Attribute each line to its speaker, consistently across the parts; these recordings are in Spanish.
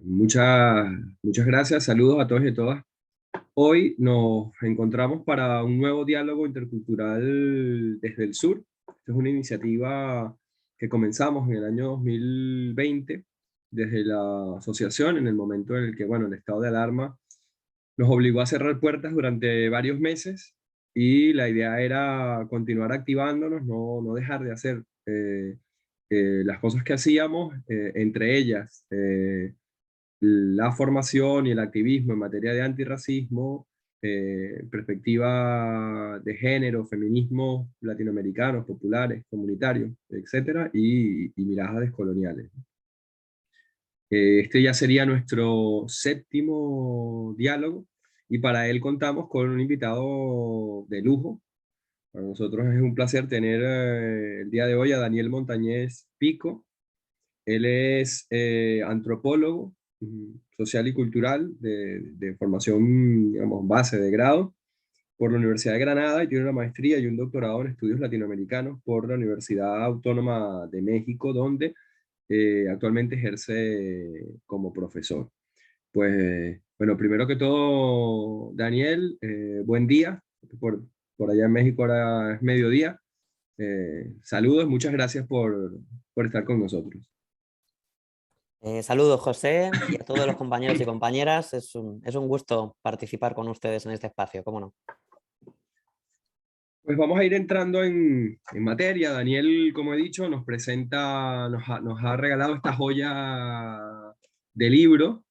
Speaker 1: Muchas, muchas gracias, saludos a todos y a todas. Hoy nos encontramos para un nuevo diálogo intercultural desde el sur. Esta es una iniciativa que comenzamos en el año 2020 desde la asociación, en el momento en el que, bueno, el estado de alarma nos obligó a cerrar puertas durante varios meses y la idea era continuar activándonos, no dejar de hacer las cosas que hacíamos, entre ellas la formación y el activismo en materia de antirracismo, perspectiva de género, feminismos latinoamericanos, populares, comunitarios, etcétera, y miradas descoloniales. Este ya sería nuestro séptimo diálogo y para él contamos con un invitado de lujo. Para nosotros es un placer tener el día de hoy a Daniel Montañez Pico. Él es antropólogo social y cultural de formación, digamos, base de grado por la Universidad de Granada y tiene una maestría y un doctorado en estudios latinoamericanos por la Universidad Autónoma de México, donde actualmente ejerce como profesor. Pues, bueno, primero que todo, Daniel, buen día. Por, por allá en México ahora es mediodía. Saludos, muchas gracias por estar con nosotros.
Speaker 2: Saludos, José, y a todos los compañeros y compañeras. Es un gusto participar con ustedes en este espacio, ¿cómo no?
Speaker 1: Pues vamos a ir entrando en materia. Daniel, como he dicho, nos presenta, nos ha regalado esta joya de libro,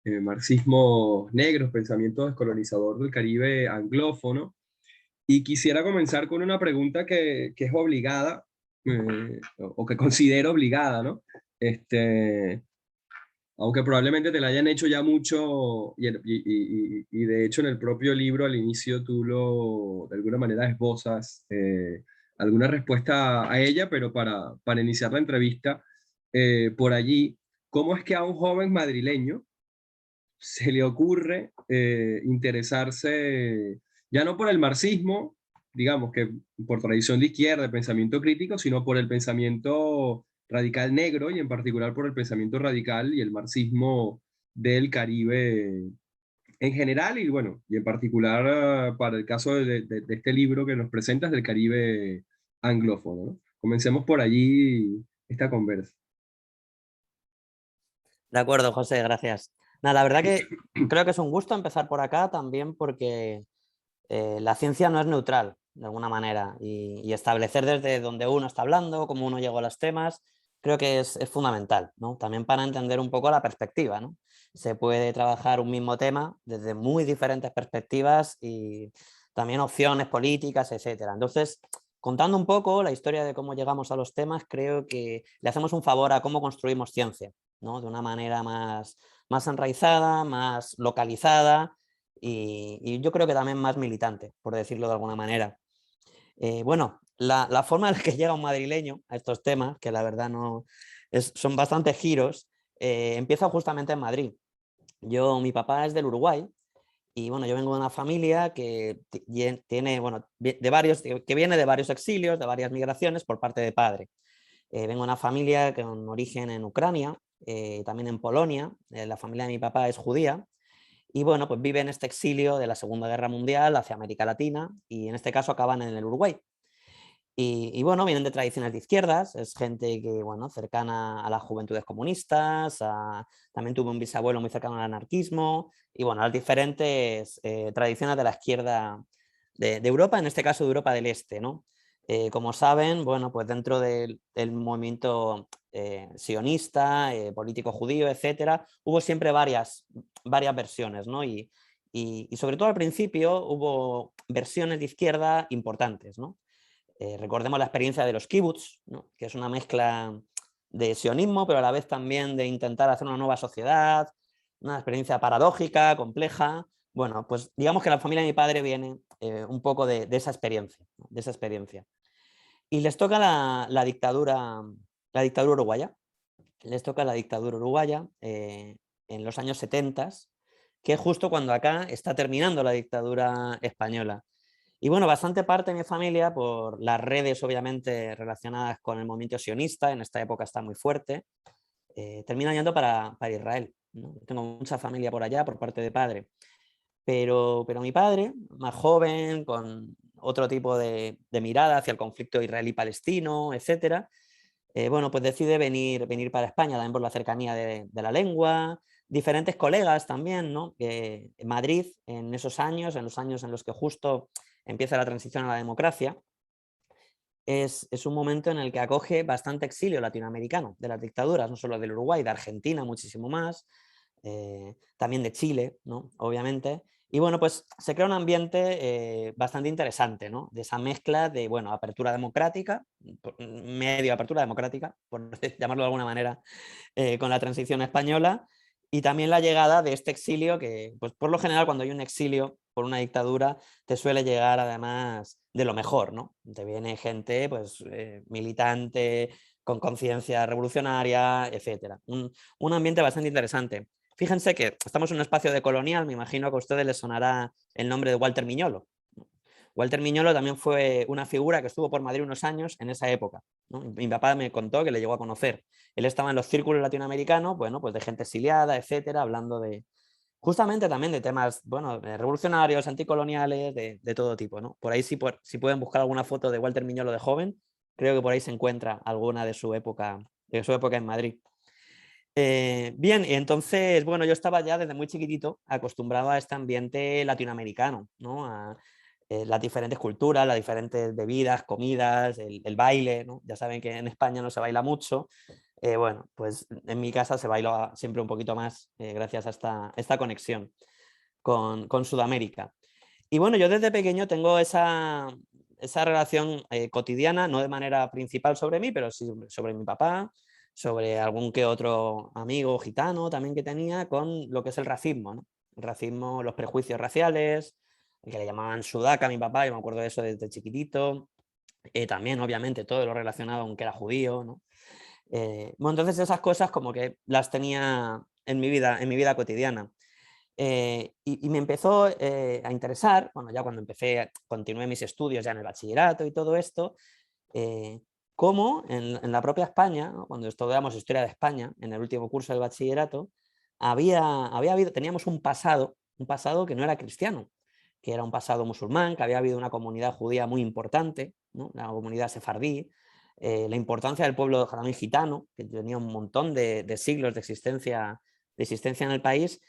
Speaker 1: Marxismos Negros, Pensamiento Descolonizador del Caribe Anglófono. Y quisiera comenzar con una pregunta que es obligada, o que considero obligada, ¿no? Este, aunque probablemente te la hayan hecho ya mucho, y de hecho en el propio libro al inicio tú de alguna manera esbozas alguna respuesta a ella, pero para iniciar la entrevista, por allí, ¿cómo es que a un joven madrileño se le ocurre interesarse ya no por el marxismo, digamos que por tradición de izquierda, de pensamiento crítico, sino por el pensamiento radical negro y en particular por el pensamiento radical y el marxismo del Caribe en general y bueno, y en particular para el caso de este libro que nos presentas del Caribe anglófono, ¿no? Comencemos por allí esta conversa.
Speaker 2: De acuerdo, José, gracias. Nada, la verdad que creo que es un gusto empezar por acá también porque la ciencia no es neutral, de alguna manera, y establecer desde donde uno está hablando, cómo uno llegó a los temas, creo que es fundamental, ¿no? También para entender un poco la perspectiva, ¿no? Se puede trabajar un mismo tema desde muy diferentes perspectivas y también opciones políticas, etcétera. Entonces, contando un poco la historia de cómo llegamos a los temas, creo que le hacemos un favor a cómo construimos ciencia, ¿no? De una manera más enraizada, más localizada y yo creo que también más militante, por decirlo de alguna manera. Bueno, la forma en la que llega un madrileño a estos temas, que la verdad no son bastantes giros, empieza justamente en Madrid. Mi papá es del Uruguay y bueno, yo vengo de una familia que tiene, bueno, que viene de varios exilios, de varias migraciones por parte de padre. Vengo de una familia con origen en Ucrania, también en Polonia. La familia de mi papá es judía. Y bueno, pues vive en este exilio de la Segunda Guerra Mundial hacia América Latina y en este caso acaban en el Uruguay. Y bueno, vienen de tradiciones de izquierdas, es gente que, bueno, cercana a las juventudes comunistas, también tuvo un bisabuelo muy cercano al anarquismo y bueno, las diferentes tradiciones de la izquierda de Europa, en este caso de Europa del Este, ¿no? Como saben, bueno, pues dentro del movimiento sionista, político judío, etcétera, hubo siempre varias versiones, ¿no? Y sobre todo al principio hubo versiones de izquierda importantes, ¿no? Recordemos la experiencia de los kibbutz, ¿no? Que es una mezcla de sionismo, pero a la vez también de intentar hacer una nueva sociedad, una experiencia paradójica, compleja. Bueno, pues digamos que la familia de mi padre viene un poco de esa experiencia, ¿no? De esa experiencia. Y les toca la dictadura uruguaya. Les toca la dictadura uruguaya en los años 70, que es justo cuando acá está terminando la dictadura española. Y bueno, bastante parte de mi familia, por las redes obviamente relacionadas con el movimiento sionista, en esta época está muy fuerte, termina yendo para Israel. ¿no? Tengo mucha familia por allá por parte de padre. Pero mi padre, más joven, con otro tipo de mirada hacia el conflicto israelí-palestino, etcétera, bueno, pues decide venir para España, también por la cercanía de la lengua, diferentes colegas también, ¿no? Que en Madrid, en esos años, en los años en los que justo empieza la transición a la democracia, es un momento en el que acoge bastante exilio latinoamericano de las dictaduras, no solo del Uruguay, de Argentina muchísimo más, también de Chile, ¿no? Obviamente. Y bueno, pues se crea un ambiente bastante interesante, ¿no? De esa mezcla de, bueno, apertura democrática, medio apertura democrática, por llamarlo de alguna manera, con la transición española, y también la llegada de este exilio que, pues por lo general, cuando hay un exilio por una dictadura, te suele llegar además de lo mejor, ¿no? Te viene gente, pues, militante, con conciencia revolucionaria, etcétera. Un ambiente bastante interesante. Fíjense que estamos en un espacio de colonial, me imagino que a ustedes les sonará el nombre de Walter Miñolo. Walter Miñolo también fue una figura que estuvo por Madrid unos años en esa época, ¿no? Mi papá me contó que le llegó a conocer. Él estaba en los círculos latinoamericanos, bueno, pues de gente exiliada, etcétera, hablando de justamente también de temas, bueno, revolucionarios, anticoloniales, de todo tipo, ¿no? Por ahí si pueden buscar alguna foto de Walter Miñolo de joven, creo que por ahí se encuentra alguna de su época en Madrid. Bien, y entonces, bueno, yo estaba ya desde muy chiquitito acostumbrado a este ambiente latinoamericano, ¿no? A las diferentes culturas, las diferentes bebidas, comidas, el baile, ¿no? Ya saben que en España no se baila mucho. Bueno, pues en mi casa se baila siempre un poquito más gracias a esta conexión con Sudamérica. Y bueno, yo desde pequeño tengo esa relación cotidiana, no de manera principal sobre mí, pero sí sobre mi papá, sobre algún que otro amigo gitano también que tenía, con lo que es el racismo, ¿no? El racismo, los prejuicios raciales, el que le llamaban sudaca a mi papá, yo me acuerdo de eso desde chiquitito. También, obviamente, todo lo relacionado con que era judío, ¿no? Bueno, entonces esas cosas como que las tenía en mi vida cotidiana. Y me empezó a interesar, bueno, ya cuando continué mis estudios ya en el bachillerato y todo esto, eh, cómo en la propia España, ¿no? Cuando estudiamos historia de España, en el último curso del bachillerato, teníamos un pasado que no era cristiano, que era un pasado musulmán, que había habido una comunidad judía muy importante, ¿no? La comunidad sefardí, la importancia del pueblo también gitano, que tenía un montón de siglos de existencia en el país.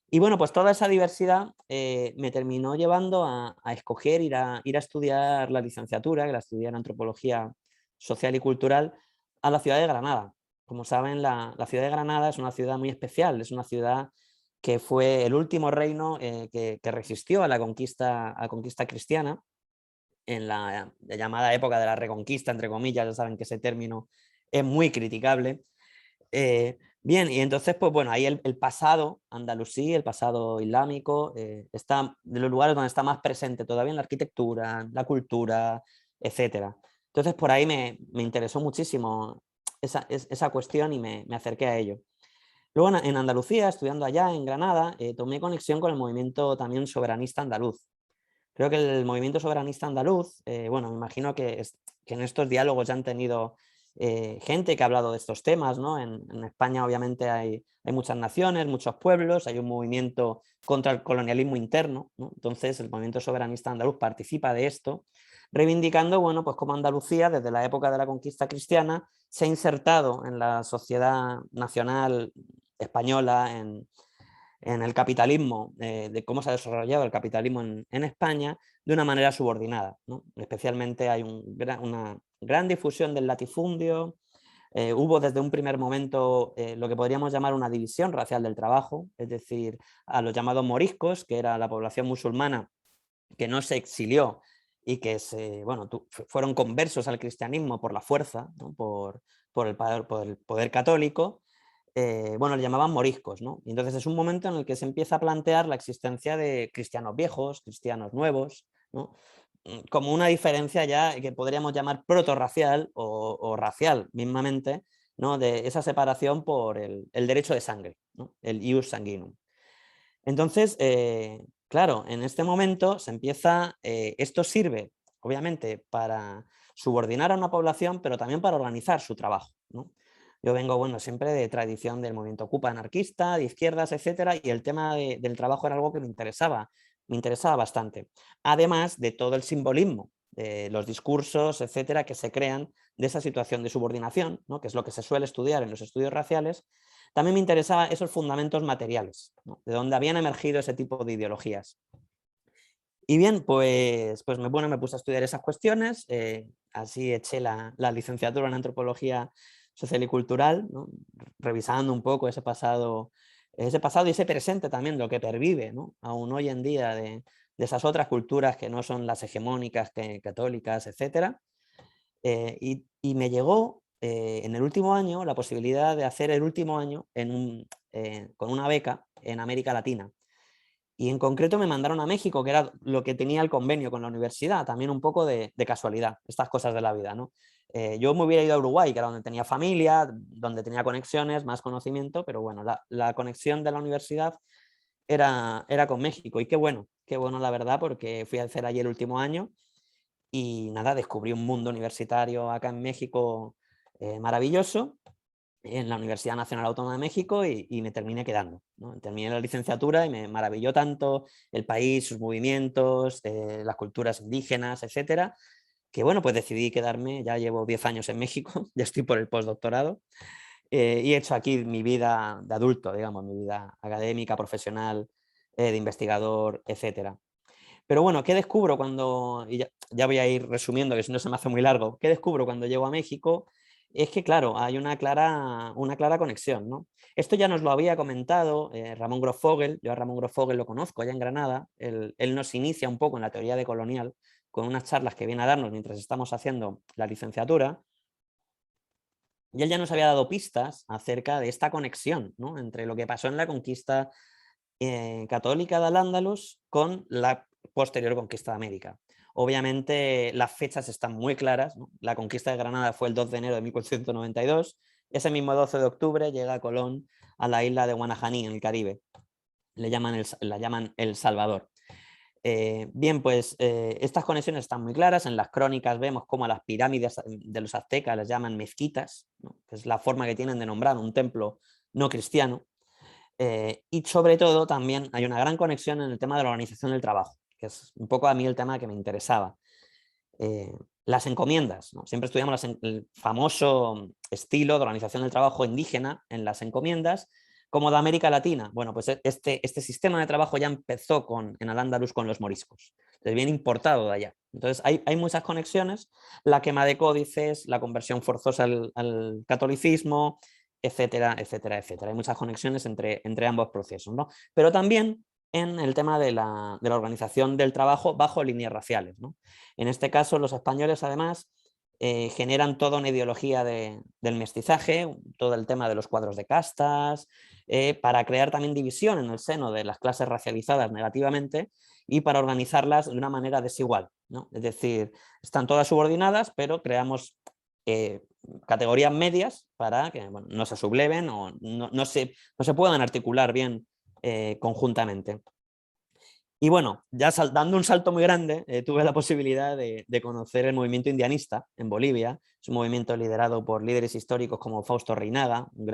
Speaker 2: Y bueno, pues toda esa diversidad me terminó llevando a escoger ir a estudiar la licenciatura, que la estudié en antropología social y cultural, a la ciudad de Granada. Como saben, la ciudad de Granada es una ciudad muy especial, es una ciudad que fue el último reino que resistió a la conquista cristiana en la llamada época de la Reconquista, entre comillas, ya saben que ese término es muy criticable. Bien, y entonces, pues bueno, ahí el pasado andalusí, el pasado islámico, está de los lugares donde está más presente todavía en la arquitectura, la cultura, etcétera. Entonces, por ahí me interesó muchísimo esa cuestión y me acerqué a ello. Luego en Andalucía, estudiando allá en Granada, tomé conexión con el movimiento también soberanista andaluz. Creo que el movimiento soberanista andaluz, bueno, me imagino que en estos diálogos ya han tenido gente que ha hablado de estos temas, ¿no? En España obviamente hay muchas naciones, muchos pueblos, hay un movimiento contra el colonialismo interno, ¿no? Entonces el movimiento soberanista andaluz participa de esto, reivindicando, bueno, pues cómo Andalucía desde la época de la conquista cristiana se ha insertado en la sociedad nacional española, en el capitalismo, de cómo se ha desarrollado el capitalismo en España de una manera subordinada, ¿no? Especialmente hay una gran difusión del latifundio, hubo desde un primer momento lo que podríamos llamar una división racial del trabajo, es decir, a los llamados moriscos, que era la población musulmana que no se exilió y que fueron conversos al cristianismo por la fuerza, ¿no? por el poder católico, bueno, le llamaban moriscos, ¿no? Y entonces es un momento en el que se empieza a plantear la existencia de cristianos viejos, cristianos nuevos, ¿no? Como una diferencia ya que podríamos llamar protorracial o racial mismamente, ¿no? De esa separación por el derecho de sangre, ¿no? El ius sanguinum. Entonces, claro, en este momento esto sirve obviamente para subordinar a una población, pero también para organizar su trabajo, ¿no? Yo vengo, bueno, siempre de tradición del movimiento Ocupa anarquista, de izquierdas, etcétera, y el tema del trabajo era algo que me interesaba bastante. Además de todo el simbolismo, de los discursos, etcétera, que se crean de esa situación de subordinación, ¿no? Que es lo que se suele estudiar en los estudios raciales, también me interesaban esos fundamentos materiales, ¿no? De dónde habían emergido ese tipo de ideologías. Y bien, pues bueno, me puse a estudiar esas cuestiones, así eché la licenciatura en Antropología Social y Cultural, ¿no? Revisando un poco ese pasado y ese presente también, lo que pervive, ¿no? Aún hoy en día de esas otras culturas que no son las hegemónicas, católicas, etcétera. Y me llegó en el último año la posibilidad de hacer el último año con una beca en América Latina. Y en concreto me mandaron a México, que era lo que tenía el convenio con la universidad, también un poco de casualidad, estas cosas de la vida, ¿no? Yo me hubiera ido a Uruguay, que era donde tenía familia, donde tenía conexiones, más conocimiento, pero bueno, la conexión de la universidad era con México. Y qué bueno la verdad, porque fui a hacer allí el último año y nada, descubrí un mundo universitario acá en México maravilloso en la Universidad Nacional Autónoma de México y me terminé quedando, ¿no? Terminé la licenciatura y me maravilló tanto el país, sus movimientos, las culturas indígenas, etcétera, que bueno, pues decidí quedarme, ya llevo 10 años en México, ya estoy por el postdoctorado, y he hecho aquí mi vida de adulto, digamos, mi vida académica, profesional, de investigador, etcétera. Pero bueno, ¿qué descubro cuando, y ya voy a ir resumiendo, que si no se me hace muy largo, qué descubro cuando llego a México? Es que, claro, hay una clara conexión, ¿no? Esto ya nos lo había comentado Ramón Grosfogel, yo a Ramón Grosfogel lo conozco allá en Granada, él nos inicia un poco en la teoría decolonial con unas charlas que viene a darnos mientras estamos haciendo la licenciatura, y él ya nos había dado pistas acerca de esta conexión, ¿no? Entre lo que pasó en la conquista católica de Al-Ándalus con la posterior conquista de América. Obviamente las fechas están muy claras, ¿no? La conquista de Granada fue el 2 de enero de 1492, ese mismo 12 de octubre llega Colón a la isla de Guanajaní, en el Caribe, la llaman El Salvador. Bien, pues estas conexiones están muy claras, en las crónicas vemos cómo a las pirámides de los aztecas les llaman mezquitas, ¿no? Que es la forma que tienen de nombrar un templo no cristiano. Y sobre todo también hay una gran conexión en el tema de la organización del trabajo, que es un poco a mí el tema que me interesaba. Eh, las encomiendas, ¿no? Siempre estudiamos el famoso estilo de organización del trabajo indígena en las encomiendas, como de América Latina. Bueno, pues este sistema de trabajo ya empezó en Al-Ándalus con los moriscos. Entonces viene importado de allá. Entonces hay muchas conexiones, la quema de códices, la conversión forzosa al catolicismo, etcétera, etcétera, etcétera. Hay muchas conexiones entre ambos procesos, ¿no? Pero también en el tema de la organización del trabajo bajo líneas raciales, ¿no? En este caso, los españoles, además, generan toda una ideología del mestizaje, todo el tema de los cuadros de castas, para crear también división en el seno de las clases racializadas negativamente y para organizarlas de una manera desigual, ¿no? Es decir, están todas subordinadas, pero creamos categorías medias para que bueno, no se subleven o no se puedan articular bien conjuntamente. Y bueno, ya dando un salto muy grande, tuve la posibilidad de conocer el movimiento indianista en Bolivia. Es un movimiento liderado por líderes históricos como Fausto Reinaga, el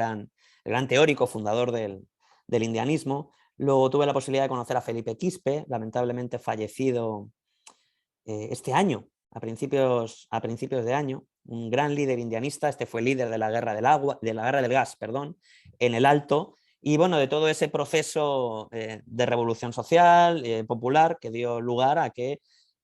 Speaker 2: gran teórico, fundador del indianismo. Luego tuve la posibilidad de conocer a Felipe Quispe, lamentablemente fallecido este año, a principios de año, un gran líder indianista. Este fue líder de la guerra del gas, perdón, en el Alto. Y bueno, de todo ese proceso de revolución social, popular, que dio lugar a que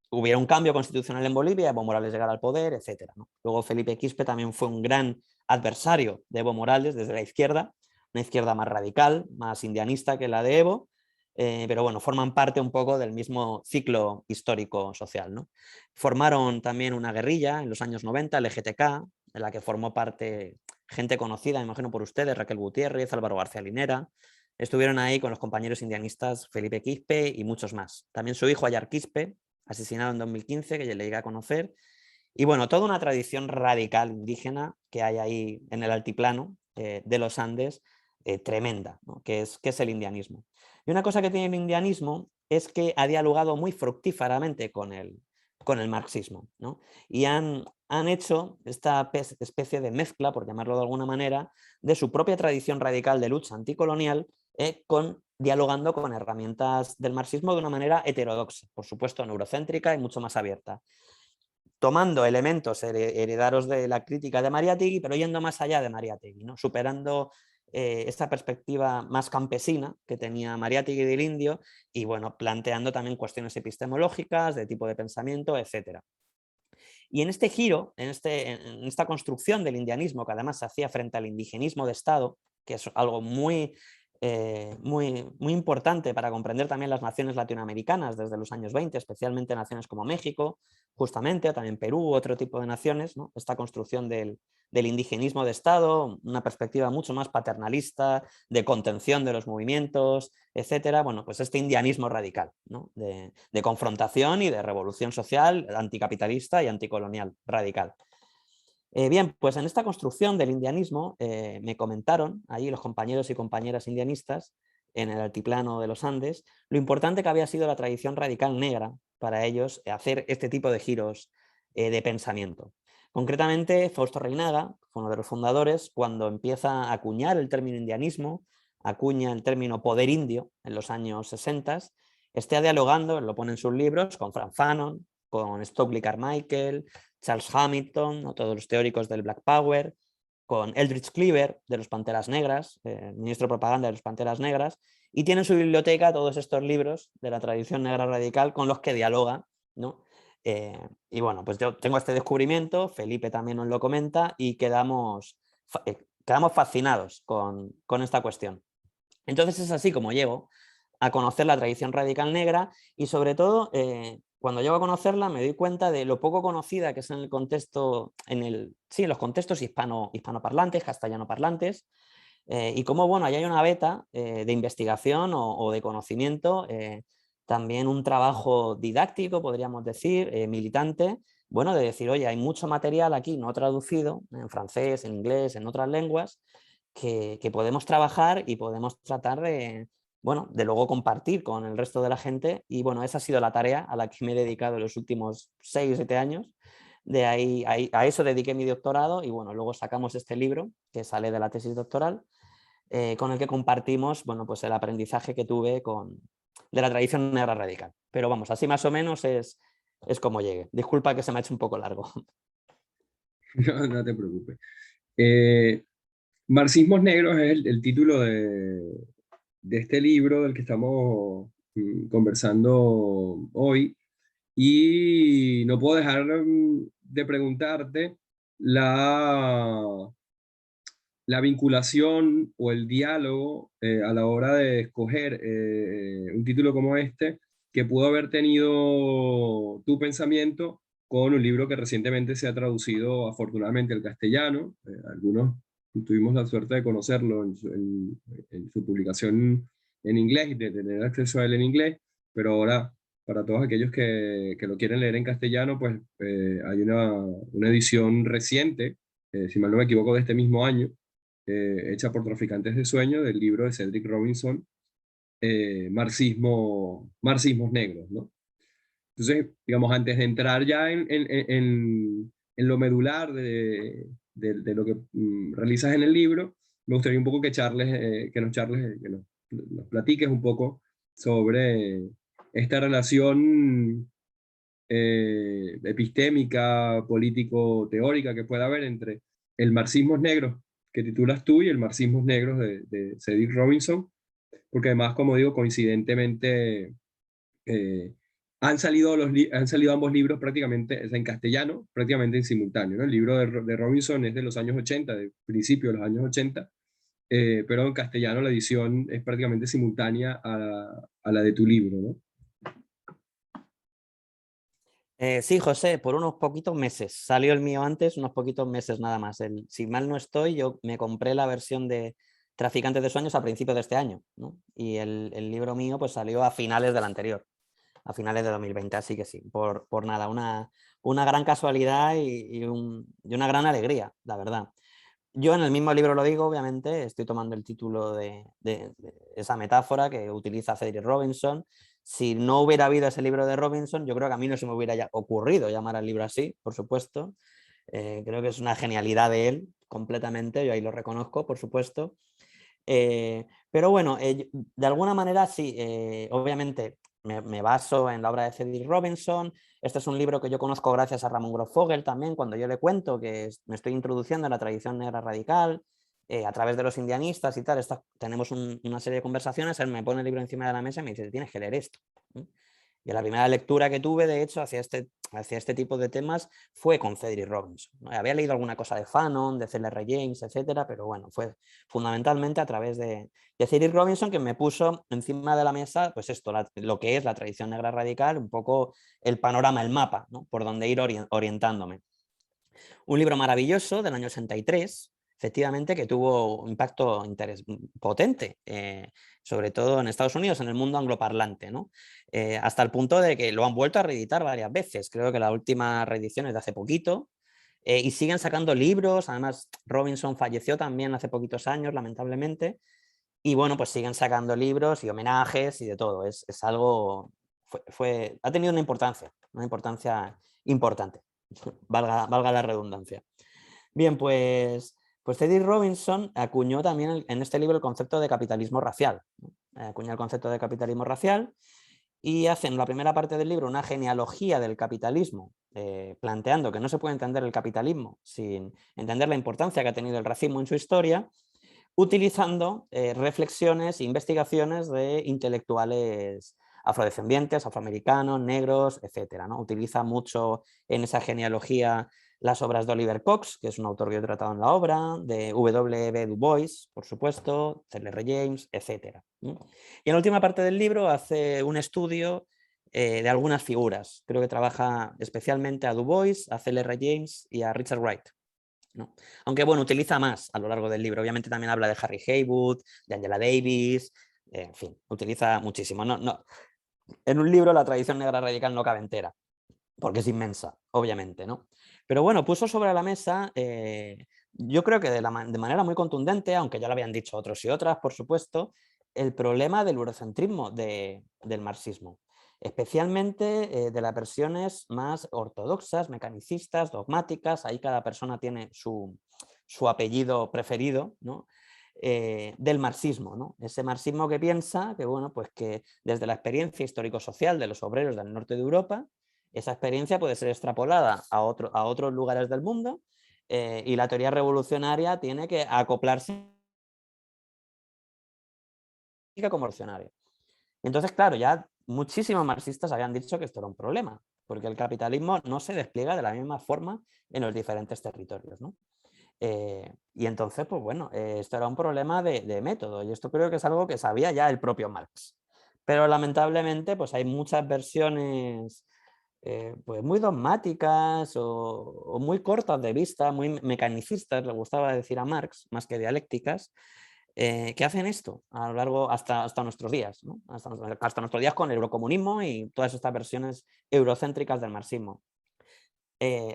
Speaker 2: hubiera un cambio constitucional en Bolivia, Evo Morales llegara al poder, etc. ¿no? Luego Felipe Quispe también fue un gran adversario de Evo Morales desde la izquierda, una izquierda más radical, más indianista que la de Evo, pero bueno, forman parte un poco del mismo ciclo histórico social, ¿no? Formaron también una guerrilla en los años 90, el EGTK, de la que formó parte gente conocida, me imagino por ustedes, Raquel Gutiérrez, Álvaro García Linera. Estuvieron ahí con los compañeros indianistas Felipe Quispe y muchos más. También su hijo Ayar Quispe, asesinado en 2015, que ya le llegué a conocer. Y bueno, toda una tradición radical indígena que hay ahí en el altiplano de los Andes, tremenda, ¿no? que es el indianismo. Y una cosa que tiene el indianismo es que ha dialogado muy fructíferamente con el marxismo, ¿no? Y han hecho esta especie de mezcla, por llamarlo de alguna manera, de su propia tradición radical de lucha anticolonial, dialogando con herramientas del marxismo de una manera heterodoxa, por supuesto neurocéntrica y mucho más abierta, tomando elementos heredados de la crítica de Mariátegui, pero yendo más allá de Mariátegui, ¿no? Superando esta perspectiva más campesina que tenía Mariátegui del Indio y bueno, planteando también cuestiones epistemológicas, de tipo de pensamiento, etc. Y en este giro, en esta construcción del indianismo, que además se hacía frente al indigenismo de Estado, que es algo muy importante para comprender también las naciones latinoamericanas desde los años 20, especialmente naciones como México, justamente, o también Perú, otro tipo de naciones, ¿no? Esta construcción del indigenismo de Estado, una perspectiva mucho más paternalista, de contención de los movimientos, etcétera. Bueno, pues este indianismo radical, ¿no? de confrontación y de revolución social anticapitalista y anticolonial radical. Bien, pues en esta construcción del indianismo me comentaron allí los compañeros y compañeras indianistas en el altiplano de los Andes lo importante que había sido la tradición radical negra para ellos hacer este tipo de giros de pensamiento. Concretamente, Fausto Reinaga fue uno de los fundadores cuando empieza a acuñar el término indianismo, acuña el término poder indio en los años 60, está dialogando, lo pone en sus libros, con Frank Fanon, con Stokely Carmichael, Charles Hamilton, ¿no? Todos los teóricos del Black Power, con Eldridge Cleaver de los Panteras Negras, ministro de propaganda de los Panteras Negras, y tiene en su biblioteca todos estos libros de la tradición negra radical con los que dialoga, ¿no? Y bueno, pues yo tengo este descubrimiento, Felipe también nos lo comenta y quedamos fascinados con esta cuestión. Entonces es así como llego a conocer la tradición radical negra y sobre todo cuando llego a conocerla me doy cuenta de lo poco conocida que es en el contexto, en los contextos hispanoparlantes, castellanoparlantes, y cómo, bueno, ahí hay una beta de investigación o de conocimiento, también un trabajo didáctico, podríamos decir, militante, bueno, de decir, oye, hay mucho material aquí no traducido, en francés, en inglés, en otras lenguas, que podemos trabajar y podemos tratar de, bueno, de luego compartir con el resto de la gente. Y bueno, esa ha sido la tarea a la que me he dedicado en los últimos 6 o 7 años. De ahí a eso dediqué mi doctorado y bueno, luego sacamos este libro que sale de la tesis doctoral, con el que compartimos, bueno, pues el aprendizaje que tuve de la tradición negra radical. Pero vamos, así más o menos es como llegué. Disculpa que se me ha hecho un poco largo.
Speaker 1: No, no te preocupes. Marxismos Negros es el título de este libro del que estamos conversando hoy. Y no puedo dejar de preguntarte la, la vinculación o el diálogo a la hora de escoger un título como este, que pudo haber tenido tu pensamiento con un libro que recientemente se ha traducido afortunadamente al castellano. Algunos tuvimos la suerte de conocerlo en su publicación en inglés y de tener acceso a él en inglés, pero ahora para todos aquellos que lo quieren leer en castellano, pues hay una edición reciente, si mal no me equivoco, de este mismo año, hecha por Traficantes de Sueño, del libro de Cedric Robinson, Marxismos Negros, ¿no? Entonces, digamos, antes de entrar ya en lo medular de lo que realizas en el libro, me gustaría un poco que nos platiques un poco sobre esta relación epistémica, político-teórica que pueda haber entre el Marxismos Negros que titulas tú y el Marxismos Negros de Cedric Robinson, porque además, como digo, coincidentemente eh, han salido ambos libros prácticamente en castellano, prácticamente en simultáneo, ¿no? El libro de Robinson es de los años 80, de principio de los años 80, pero en castellano la edición es prácticamente simultánea a la de tu libro, ¿no?
Speaker 2: Sí, José, por unos poquitos meses. Salió el mío antes, unos poquitos meses nada más. Si mal no estoy, yo me compré la versión de Traficantes de Sueños a principios de este año, ¿no? Y el libro mío pues salió a finales del anterior, a finales de 2020, así que sí, por nada, una gran casualidad y una gran alegría, la verdad. Yo en el mismo libro lo digo, obviamente, estoy tomando el título de esa metáfora que utiliza Cedric Robinson, Si no hubiera habido ese libro de Robinson, yo creo que a mí no se me hubiera ocurrido llamar al libro así, por supuesto. Creo que es una genialidad de él, completamente, yo ahí lo reconozco, por supuesto. Pero bueno, de alguna manera sí, obviamente me baso en la obra de Cedric Robinson. Este es un libro que yo conozco gracias a Ramón Grosfogel también, cuando yo le cuento que me estoy introduciendo en la tradición negra radical, a través de los indianistas y tal, tenemos una serie de conversaciones, él me pone el libro encima de la mesa y me dice, tienes que leer esto. Y la primera lectura que tuve, de hecho, hacia este tipo de temas fue con Cedric Robinson, ¿no? Había leído alguna cosa de Fanon, de C.L.R. James, etcétera, pero bueno, fue fundamentalmente a través de Cedric Robinson que me puso encima de la mesa, pues esto, lo que es la tradición negra radical, un poco el panorama, el mapa, ¿no? Por donde ir orientándome. Un libro maravilloso del año 83, efectivamente, que tuvo un impacto potente, sobre todo en Estados Unidos, en el mundo angloparlante, ¿no? Hasta el punto de que lo han vuelto a reeditar varias veces. Creo que la última reedición es de hace poquito. Y siguen sacando libros. Además, Robinson falleció también hace poquitos años, lamentablemente. Y bueno, pues siguen sacando libros y homenajes y de todo. Es algo... ha tenido una importancia importante. Valga la redundancia. Bien, pues Cedric Robinson acuñó también en este libro el concepto de capitalismo racial. Acuñó el concepto de capitalismo racial y hace en la primera parte del libro una genealogía del capitalismo, planteando que no se puede entender el capitalismo sin entender la importancia que ha tenido el racismo en su historia, utilizando reflexiones e investigaciones de intelectuales afrodescendientes, afroamericanos, negros, etc. ¿no? Utiliza mucho en esa genealogía las obras de Oliver Cox, que es un autor que he tratado en la obra, de W.B. Du Bois, por supuesto, C.L.R. James, etc. Y en la última parte del libro hace un estudio de algunas figuras. Creo que trabaja especialmente a Du Bois, a C.L.R. James y a Richard Wright, ¿no? Aunque bueno, utiliza más a lo largo del libro. Obviamente también habla de Harry Haywood, de Angela Davis, en fin, utiliza muchísimo. En un libro la tradición negra radical no cabe entera, porque es inmensa, obviamente, ¿no? Pero bueno, puso sobre la mesa, yo creo que de manera muy contundente, aunque ya lo habían dicho otros y otras, por supuesto, el problema del eurocentrismo del marxismo, especialmente de las versiones más ortodoxas, mecanicistas, dogmáticas. Ahí cada persona tiene su apellido preferido, ¿no? Del marxismo, ¿no? Ese marxismo que piensa que, bueno, pues que desde la experiencia histórico-social de los obreros del norte de Europa, esa experiencia puede ser extrapolada a otros lugares del mundo, y la teoría revolucionaria tiene que acoplarse como revolucionaria. Entonces, claro, ya muchísimos marxistas habían dicho que esto era un problema, porque el capitalismo no se despliega de la misma forma en los diferentes territorios, ¿no? Y entonces, pues bueno, esto era un problema de método, y esto creo que es algo que sabía ya el propio Marx. Pero lamentablemente, pues hay muchas versiones pues muy dogmáticas o muy cortas de vista, muy mecanicistas, le gustaba decir a Marx, más que dialécticas, que hacen esto a lo largo hasta nuestros días, ¿no? hasta nuestros días con el eurocomunismo y todas estas versiones eurocéntricas del marxismo.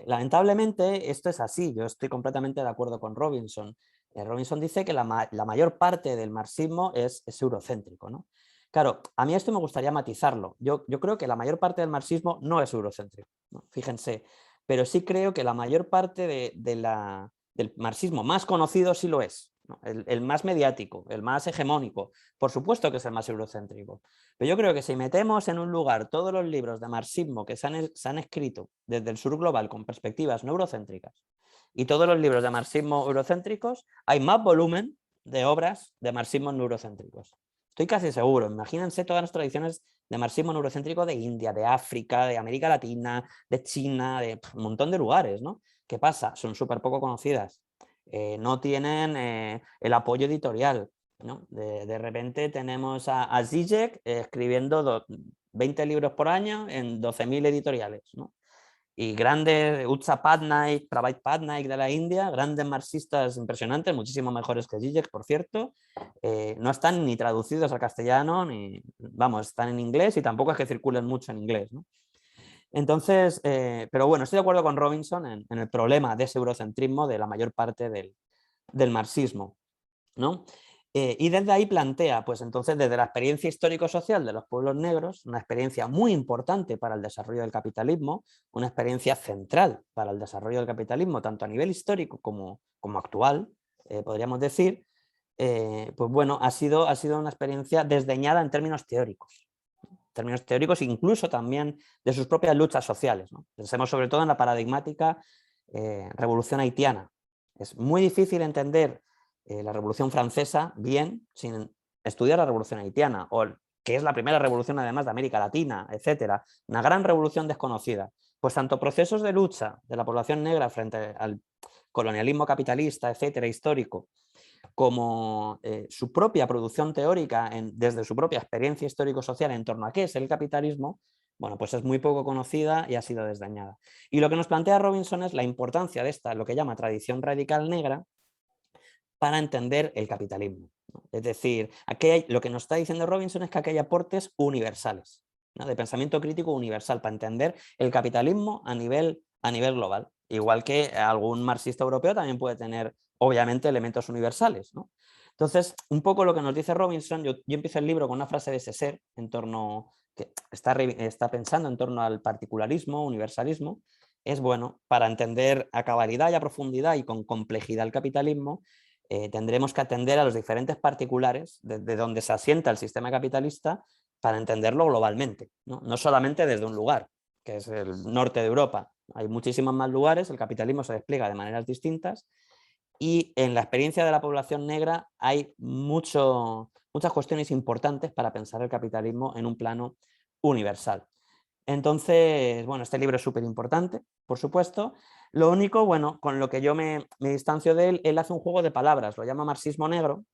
Speaker 2: Lamentablemente esto es así, yo estoy completamente de acuerdo con Robinson. Robinson dice que la mayor parte del marxismo es eurocéntrico, ¿no? Claro, a mí esto me gustaría matizarlo. Yo creo que la mayor parte del marxismo no es eurocéntrico, ¿no? Fíjense, pero sí creo que la mayor parte del marxismo más conocido sí lo es, ¿no? El más mediático, el más hegemónico, por supuesto que es el más eurocéntrico. Pero yo creo que si metemos en un lugar todos los libros de marxismo que se han escrito desde el sur global con perspectivas no eurocéntricas y todos los libros de marxismo eurocéntricos, hay más volumen de obras de marxismo no eurocéntricos. Estoy casi seguro. Imagínense todas las tradiciones de marxismo neurocéntrico de India, de África, de América Latina, de China, de un montón de lugares, ¿no? ¿Qué pasa? Son súper poco conocidas. No tienen el apoyo editorial, ¿no? De repente tenemos a Zizek escribiendo 20 libros por año en 12.000 editoriales, ¿no? Y grandes, Utsa Patnaik, Prabhat Patnaik de la India, grandes marxistas impresionantes, muchísimo mejores que Zizek, por cierto, no están ni traducidos al castellano, ni, vamos, están en inglés y tampoco es que circulen mucho en inglés, ¿no? Entonces, pero bueno, estoy de acuerdo con Robinson en el problema de ese eurocentrismo de la mayor parte del marxismo, ¿no? Y desde ahí plantea, pues entonces desde la experiencia histórico-social de los pueblos negros, una experiencia muy importante para el desarrollo del capitalismo, una experiencia central para el desarrollo del capitalismo, tanto a nivel histórico como actual, podríamos decir, pues bueno, ha sido una experiencia desdeñada en términos teóricos, incluso también de sus propias luchas sociales, ¿no? Pensemos sobre todo en la paradigmática revolución haitiana. Es muy difícil entender la Revolución Francesa bien sin estudiar la Revolución Haitiana, o que es la primera revolución además de América Latina, etcétera. Una gran revolución desconocida. Pues tanto procesos de lucha de la población negra frente al colonialismo capitalista, etcétera, histórico, como su propia producción teórica desde su propia experiencia histórico-social en torno a qué es el capitalismo, bueno, pues es muy poco conocida y ha sido desdeñada. Y lo que nos plantea Robinson es la importancia de esta, lo que llama tradición radical negra, para entender el capitalismo, ¿no? Es decir, lo que nos está diciendo Robinson es que aquí hay aportes universales, ¿no? De pensamiento crítico universal para entender el capitalismo a nivel global. Igual que algún marxista europeo también puede tener, obviamente, elementos universales, ¿no? Entonces, un poco lo que nos dice Robinson, yo empiezo el libro con una frase de Césaire en torno, que está pensando en torno al particularismo, universalismo, es bueno, para entender a cabalidad y a profundidad y con complejidad el capitalismo, tendremos que atender a los diferentes particulares de donde se asienta el sistema capitalista para entenderlo globalmente, ¿no? No solamente desde un lugar, que es el norte de Europa. Hay muchísimos más lugares, el capitalismo se despliega de maneras distintas y en la experiencia de la población negra hay muchas cuestiones importantes para pensar el capitalismo en un plano universal. Entonces, bueno, este libro es súper importante, por supuesto. Lo único, bueno, con lo que yo me distancio de él hace un juego de palabras, lo llama marxismo negro,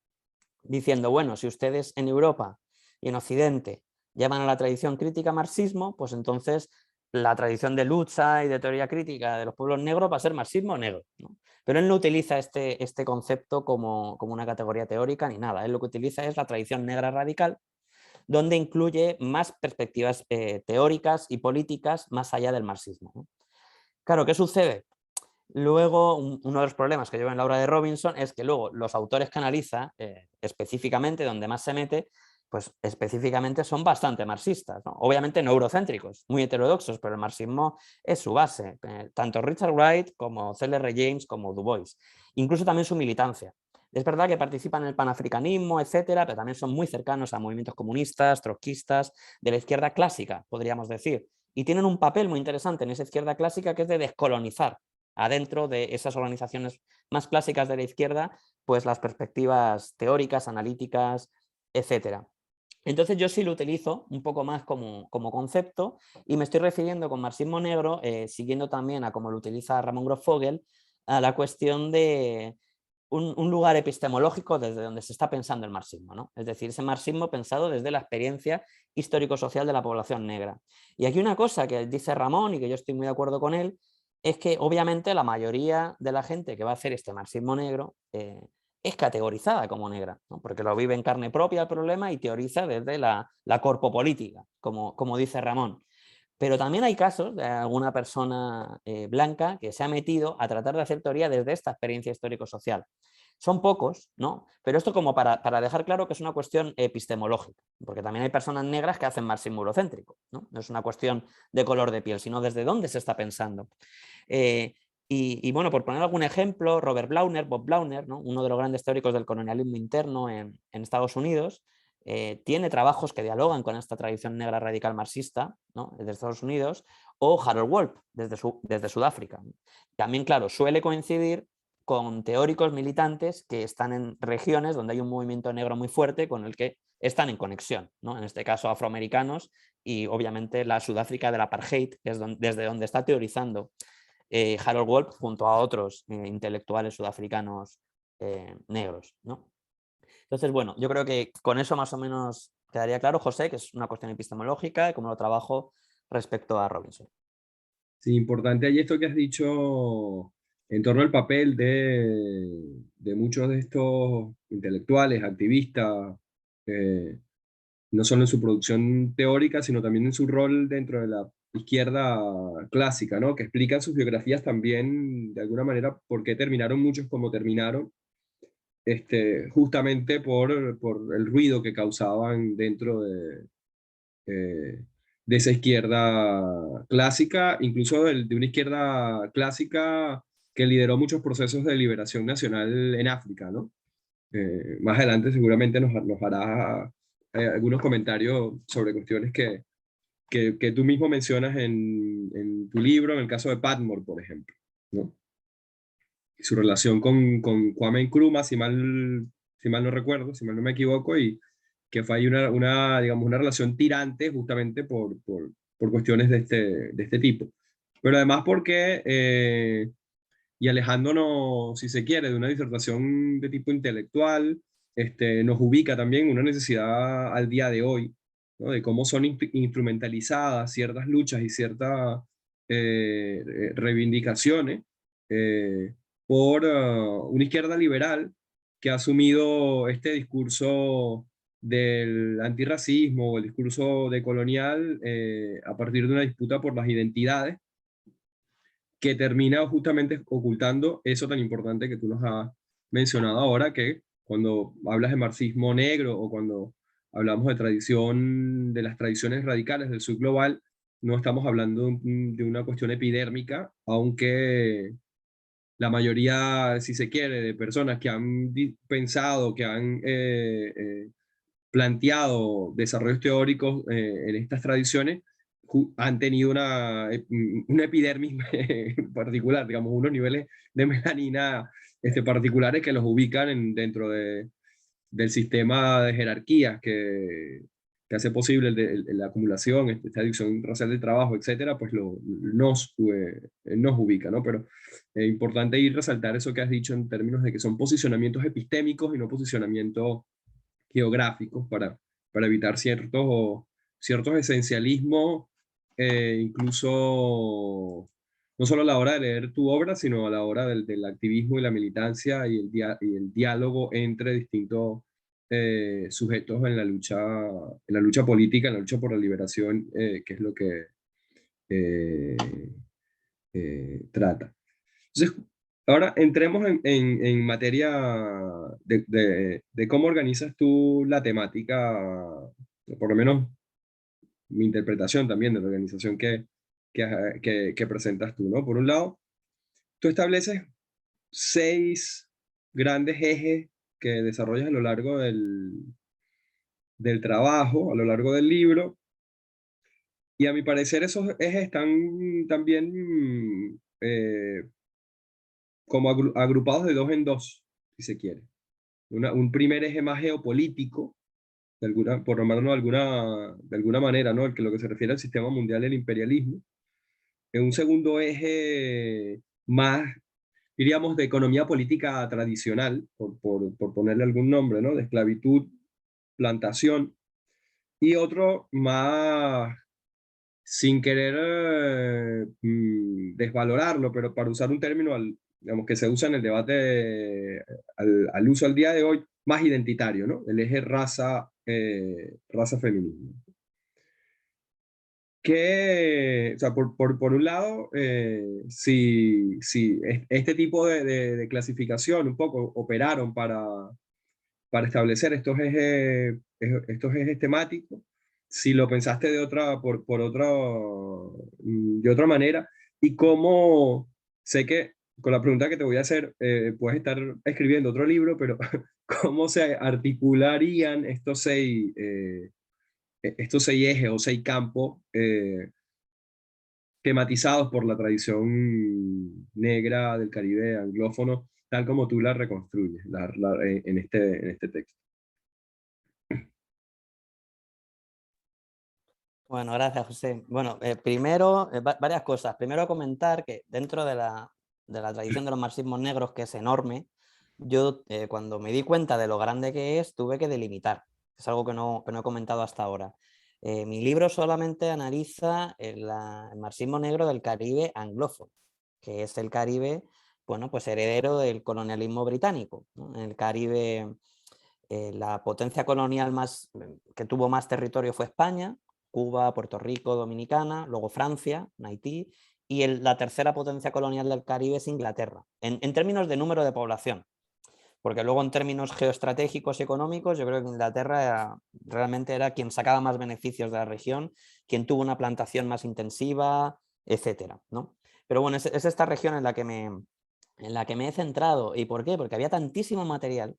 Speaker 2: diciendo, bueno, si ustedes en Europa y en Occidente llaman a la tradición crítica marxismo, pues entonces la tradición de lucha y de teoría crítica de los pueblos negros va a ser marxismo negro, ¿no? Pero él no utiliza este concepto como una categoría teórica ni nada, él lo que utiliza es la tradición negra radical, donde incluye más perspectivas teóricas y políticas más allá del marxismo, ¿no? Claro, ¿qué sucede? Luego, uno de los problemas que lleva en la obra de Robinson es que luego los autores que analiza, específicamente donde más se mete, pues específicamente son bastante marxistas, ¿no? Obviamente no eurocéntricos, muy heterodoxos, pero el marxismo es su base, tanto Richard Wright como C.L.R. James como Du Bois, incluso también su militancia. Es verdad que participan en el panafricanismo, etcétera, pero también son muy cercanos a movimientos comunistas, trotskistas, de la izquierda clásica, podríamos decir, y tienen un papel muy interesante en esa izquierda clásica que es de descolonizar adentro de esas organizaciones más clásicas de la izquierda, pues las perspectivas teóricas, analíticas, etcétera. Entonces yo sí lo utilizo un poco más como concepto y me estoy refiriendo con marxismo negro, siguiendo también a como lo utiliza Ramón Grosfogel, a la cuestión de un lugar epistemológico desde donde se está pensando el marxismo, ¿no? Es decir, ese marxismo pensado desde la experiencia histórico-social de la población negra. Y aquí una cosa que dice Ramón y que yo estoy muy de acuerdo con él, es que obviamente la mayoría de la gente que va a hacer este marxismo negro es categorizada como negra, ¿no? Porque lo vive en carne propia el problema y teoriza desde la corpopolítica, como dice Ramón. Pero también hay casos de alguna persona blanca que se ha metido a tratar de hacer teoría desde esta experiencia histórico-social. Son pocos, ¿no? Pero esto como para dejar claro que es una cuestión epistemológica, porque también hay personas negras que hacen marxismo eurocéntrico, ¿no? No es una cuestión de color de piel, sino desde dónde se está pensando. Eh, y bueno, por poner algún ejemplo, Bob Blauner, ¿no? Uno de los grandes teóricos del colonialismo interno en Estados Unidos, tiene trabajos que dialogan con esta tradición negra radical marxista, ¿no? De Estados Unidos, o Harold Wolff desde Sudáfrica. También, claro, suele coincidir con teóricos militantes que están en regiones donde hay un movimiento negro muy fuerte con el que están en conexión, ¿no? En este caso afroamericanos y obviamente la Sudáfrica del apartheid, que es desde donde está teorizando Harold Wolff junto a otros intelectuales sudafricanos negros, ¿no? Entonces, bueno, yo creo que con eso más o menos quedaría claro, José, que es una cuestión epistemológica y cómo lo trabajo respecto a Robinson.
Speaker 1: Sí, importante ahí esto que has dicho en torno al papel de muchos de estos intelectuales, activistas, eh, no solo en su producción teórica, sino también en su rol dentro de la izquierda clásica, ¿no? Que explican sus biografías también, de alguna manera, por qué terminaron muchos como terminaron. justamente por el ruido que causaban dentro de esa izquierda clásica, incluso de una izquierda clásica que lideró muchos procesos de liberación nacional en África, ¿no? Más adelante seguramente nos hará algunos comentarios sobre cuestiones que tú mismo mencionas en tu libro, en el caso de Patmore, por ejemplo, ¿no? Su relación con Kwame Nkrumah, si mal no recuerdo, si mal no me equivoco, y que fue ahí digamos, una relación tirante justamente por cuestiones de este tipo. Pero además porque, y alejándonos, si se quiere, de una disertación de tipo intelectual, nos ubica también una necesidad al día de hoy, ¿no? De cómo son instrumentalizadas ciertas luchas y ciertas reivindicaciones eh, por una izquierda liberal que ha asumido este discurso del antirracismo o el discurso decolonial a partir de una disputa por las identidades que termina justamente ocultando eso tan importante que tú nos has mencionado ahora, que cuando hablas de marxismo negro o cuando hablamos de tradición, de las tradiciones radicales del sur global, no estamos hablando de una cuestión epidérmica, aunque la mayoría, si se quiere, de personas que han pensado, que han planteado desarrollos teóricos en estas tradiciones, han tenido una epidermis particular, digamos, unos niveles de melanina particulares que los ubican dentro del sistema de jerarquías que hace posible la acumulación, esta división racial del trabajo, etcétera, pues nos ubica, ¿no? Pero es importante ir resaltar eso que has dicho en términos de que son posicionamientos epistémicos y no posicionamientos geográficos para evitar ciertos esencialismos, incluso no solo a la hora de leer tu obra, sino a la hora del activismo y la militancia y el diálogo entre distintos sujetos en la lucha política, en la lucha por la liberación, que es lo que eh, trata. Entonces, ahora entremos en materia de cómo organizas tú la temática, por lo menos mi interpretación también de la organización que presentas tú, ¿no? Por un lado, tú estableces 6 grandes ejes que desarrollas a lo largo del trabajo, a lo largo del libro, y a mi parecer esos ejes están también como agrupados de dos en dos, si se quiere. Un primer eje más geopolítico, por llamarlo de alguna manera, ¿no? Lo que se refiere al sistema mundial del imperialismo. En un segundo eje más, diríamos, de economía política tradicional, por ponerle algún nombre, ¿no? De esclavitud, plantación. Y otro más, sin querer desvalorarlo, pero para usar un término digamos, que se usa en el debate al uso al día de hoy, más identitario, ¿no? El eje raza-feminismo. Que, o sea, por un lado, si este tipo de clasificación un poco operaron para establecer estos ejes temáticos, si lo pensaste de otra manera, y cómo, sé que con la pregunta que te voy a hacer, puedes estar escribiendo otro libro, pero ¿cómo se articularían estos 6 ejes o 6 campos tematizados por la tradición negra del Caribe anglófono, tal como tú la reconstruyes en este texto?
Speaker 2: Bueno, gracias, José. Bueno, primero, varias cosas. Primero, comentar que dentro de la tradición de los marxismos negros, que es enorme, yo cuando me di cuenta de lo grande que es, tuve que delimitar. Es algo que no he comentado hasta ahora. Mi libro solamente analiza el marxismo negro del Caribe anglófono, que es el Caribe, bueno, pues heredero del colonialismo británico, ¿no? En el Caribe, la potencia colonial que tuvo más territorio fue España, Cuba, Puerto Rico, Dominicana, luego Francia, Haití, y la tercera potencia colonial del Caribe es Inglaterra, en términos de número de población. porque luego en términos geoestratégicos y económicos yo creo que Inglaterra realmente era quien sacaba más beneficios de la región, quien tuvo una plantación más intensiva, etcétera, ¿no? Pero bueno, es esta región en la que me he centrado. ¿Y por qué? Porque había tantísimo material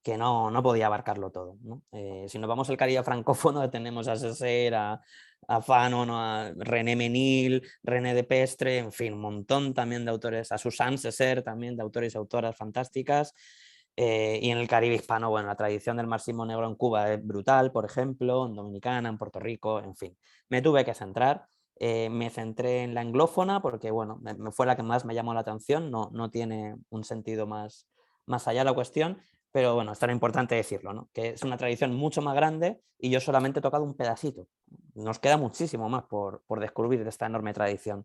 Speaker 2: que no podía abarcarlo todo, ¿no? Si nos vamos al Caribe francófono, tenemos a Césaire, a Fanon, a René Menil, René de Pestre, en fin, un montón también de autores, a Suzanne Césaire también, de autores y autoras fantásticas. Y en el Caribe hispano, bueno, la tradición del marxismo negro en Cuba es brutal, por ejemplo, en Dominicana, en Puerto Rico, en fin. Me tuve que centrar. Me centré en la anglófona porque, bueno, fue la que más me llamó la atención, no tiene un sentido más allá la cuestión, pero bueno, esto era importante decirlo, ¿no? Que es una tradición mucho más grande y yo solamente he tocado un pedacito. Nos queda muchísimo más por descubrir de esta enorme tradición.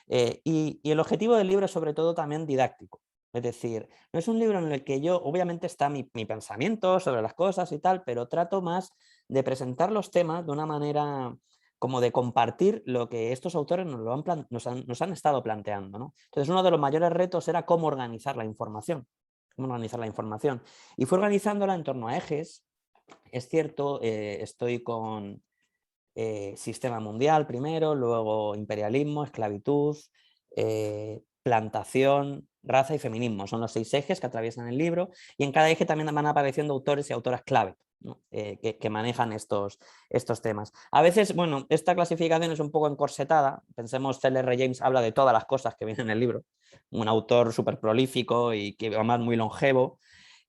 Speaker 2: Y el objetivo del libro es sobre todo también didáctico. Es decir, no es un libro en el que yo, obviamente está mi pensamiento sobre las cosas y tal, pero trato más de presentar los temas de una manera como de compartir lo que estos autores nos han estado planteando, ¿no? Entonces, uno de los mayores retos era cómo organizar la información. Y fue organizándola en torno a ejes. Es cierto, estoy con sistema mundial primero, luego imperialismo, esclavitud, plantación, raza y feminismo. Son los 6 ejes que atraviesan el libro y en cada eje también van apareciendo autores y autoras clave, ¿no? Que manejan estos temas. A veces, bueno, esta clasificación es un poco encorsetada. Pensemos, C.L.R. James habla de todas las cosas que vienen en el libro. Un autor súper prolífico y que además muy longevo.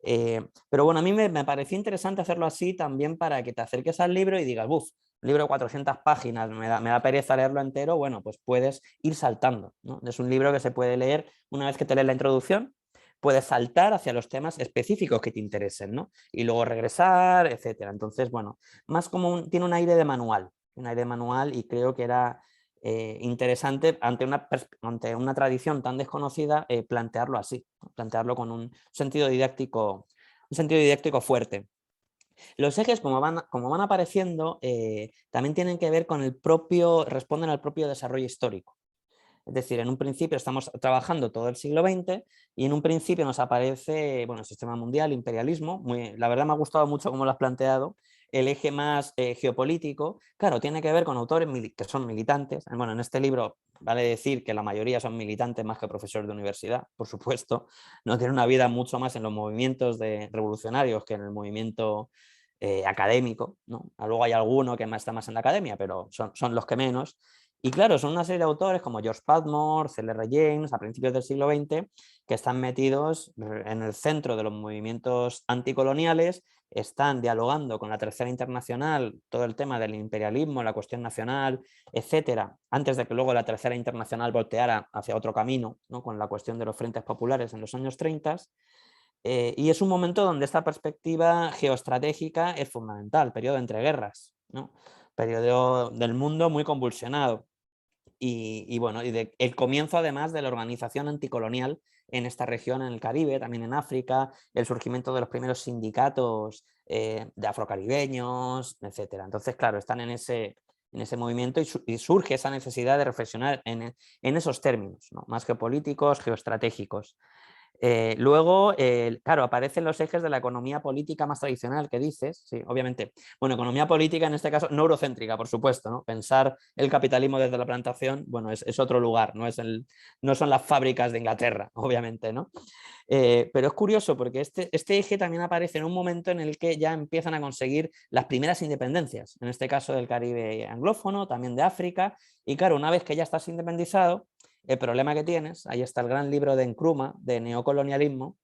Speaker 2: Pero bueno, a mí me pareció interesante hacerlo así también para que te acerques al libro y digas, buf, libro de 400 páginas, me da pereza leerlo entero, bueno, pues puedes ir saltando, ¿no? Es un libro que se puede leer una vez que te lees la introducción, puedes saltar hacia los temas específicos que te interesen, ¿no? Y luego regresar, etcétera. Entonces, bueno, más como tiene un aire de manual y creo que era interesante ante una tradición tan desconocida plantearlo así, ¿no? Plantearlo con un sentido didáctico fuerte. Los ejes, como van apareciendo, también tienen que ver con responden al propio desarrollo histórico. Es decir, en un principio estamos trabajando todo el siglo XX y en un principio nos aparece, bueno, el sistema mundial, imperialismo. La verdad me ha gustado mucho cómo lo has planteado. El eje más geopolítico, claro, tiene que ver con autores que son militantes. Bueno, en este libro vale decir que la mayoría son militantes más que profesores de universidad, por supuesto. No tienen una vida mucho más en los movimientos revolucionarios que en el movimiento académico, ¿no? Luego hay alguno que está más en la academia, pero son los que menos. Y claro, son una serie de autores como George Padmore, C.L.R. James, a principios del siglo XX, que están metidos en el centro de los movimientos anticoloniales, están dialogando con la Tercera Internacional, todo el tema del imperialismo, la cuestión nacional, etcétera, antes de que luego la Tercera Internacional volteara hacia otro camino, ¿no? Con la cuestión de los frentes populares en los años 30. Y es un momento donde esta perspectiva geoestratégica es fundamental, periodo de entreguerras, ¿no? Periodo del mundo muy convulsionado. Y bueno, el comienzo además de la organización anticolonial en esta región, en el Caribe, también en África, el surgimiento de los primeros sindicatos de afrocaribeños, etcétera. Entonces, claro, están en ese movimiento y surge esa necesidad de reflexionar en esos términos, ¿no? Más geopolíticos, geoestratégicos. Luego, claro, aparecen los ejes de la economía política más tradicional que dices, sí, obviamente. Bueno, economía política en este caso no eurocéntrica, por supuesto, ¿no? Pensar el capitalismo desde la plantación, bueno, es otro lugar, no son las fábricas de Inglaterra, obviamente, ¿no? Pero es curioso porque este eje también aparece en un momento en el que ya empiezan a conseguir las primeras independencias, en este caso del Caribe anglófono, también de África, y claro, una vez que ya estás independizado, el problema que tienes, ahí está el gran libro de Nkrumah, de neocolonialismo,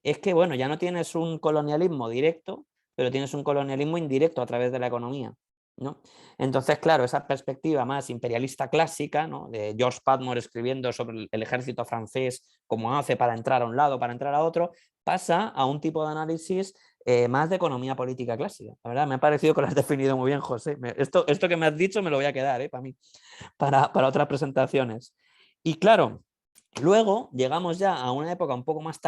Speaker 2: es que, bueno, ya no tienes un colonialismo directo, pero tienes un colonialismo indirecto a través de la economía, ¿no? Entonces, claro, esa perspectiva más imperialista clásica, ¿no? De George Padmore escribiendo sobre el ejército francés, cómo hace para entrar a un lado, para entrar a otro, pasa a un tipo de análisis más de economía política clásica. La verdad, me ha parecido que lo has definido muy bien, José. Esto que me has dicho me lo voy a quedar, para mí, para otras presentaciones. Y claro, luego llegamos ya a una época un poco más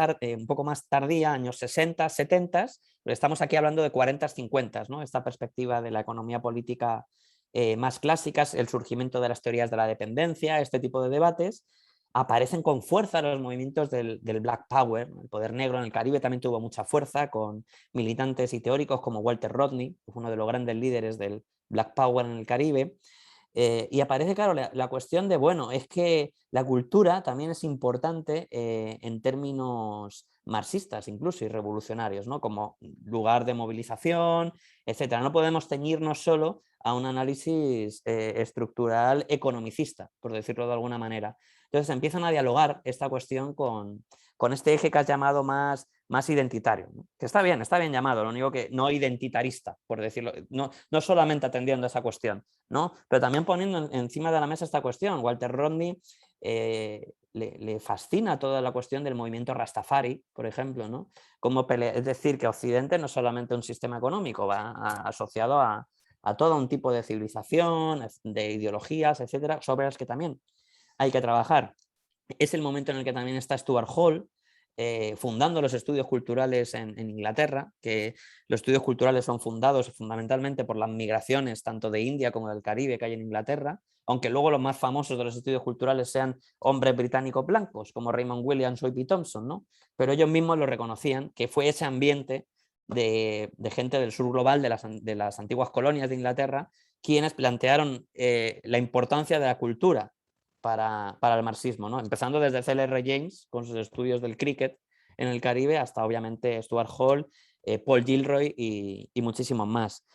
Speaker 2: tardía, años 60, 70, pero estamos aquí hablando de 40, 50, ¿no? Esta perspectiva de la economía política más clásicas, el surgimiento de las teorías de la dependencia, este tipo de debates. aparecen con fuerza los movimientos del Black Power. El poder negro en el Caribe también tuvo mucha fuerza, con militantes y teóricos como Walter Rodney, que fue uno de los grandes líderes del Black Power en el Caribe. Y aparece, claro, la cuestión de, bueno, es que la cultura también es importante en términos marxistas incluso y revolucionarios, ¿no? Como lugar de movilización, etcétera. No podemos ceñirnos solo a un análisis estructural economicista, por decirlo de alguna manera. Entonces empiezan a dialogar esta cuestión con este eje que has llamado más identitario, ¿no? Que está bien llamado, lo único que no identitarista, por decirlo, no solamente atendiendo a esa cuestión, ¿no? Pero también poniendo encima de la mesa esta cuestión. Walter Rodney le fascina toda la cuestión del movimiento Rastafari, por ejemplo, ¿no? Es decir, que Occidente no es solamente un sistema económico, va asociado a todo un tipo de civilización, de ideologías, etcétera, sobre las que también hay que trabajar. Es el momento en el que también está Stuart Hall, fundando los estudios culturales en Inglaterra, que los estudios culturales son fundados fundamentalmente por las migraciones tanto de India como del Caribe que hay en Inglaterra, aunque luego los más famosos de los estudios culturales sean hombres británicos blancos, como Raymond Williams o E.P. Thompson, ¿no? Pero ellos mismos lo reconocían, que fue ese ambiente de gente del sur global, de las antiguas colonias de Inglaterra, quienes plantearon la importancia de la cultura para el marxismo, ¿no? Empezando desde C.L.R. James con sus estudios del cricket en el Caribe hasta obviamente Stuart Hall, Paul Gilroy y muchísimos más.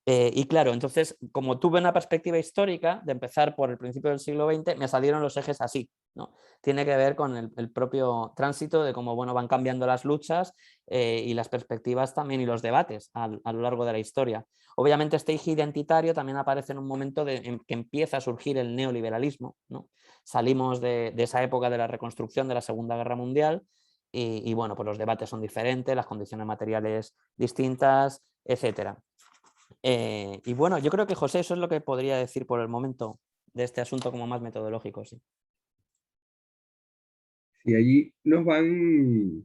Speaker 2: Y claro, entonces, como tuve una perspectiva histórica de empezar por el principio del siglo XX, me salieron los ejes así, ¿no? Tiene que ver con el propio tránsito de cómo, bueno, van cambiando las luchas y las perspectivas también y los debates a lo largo de la historia. Obviamente este eje identitario también aparece en un momento en que empieza a surgir el neoliberalismo, ¿no? Salimos de esa época de la reconstrucción de la Segunda Guerra Mundial y bueno, pues los debates son diferentes, las condiciones materiales distintas, etcétera. Y bueno, yo creo que José, eso es lo que podría decir por el momento de este asunto como más metodológico. Sí.
Speaker 1: Y allí nos van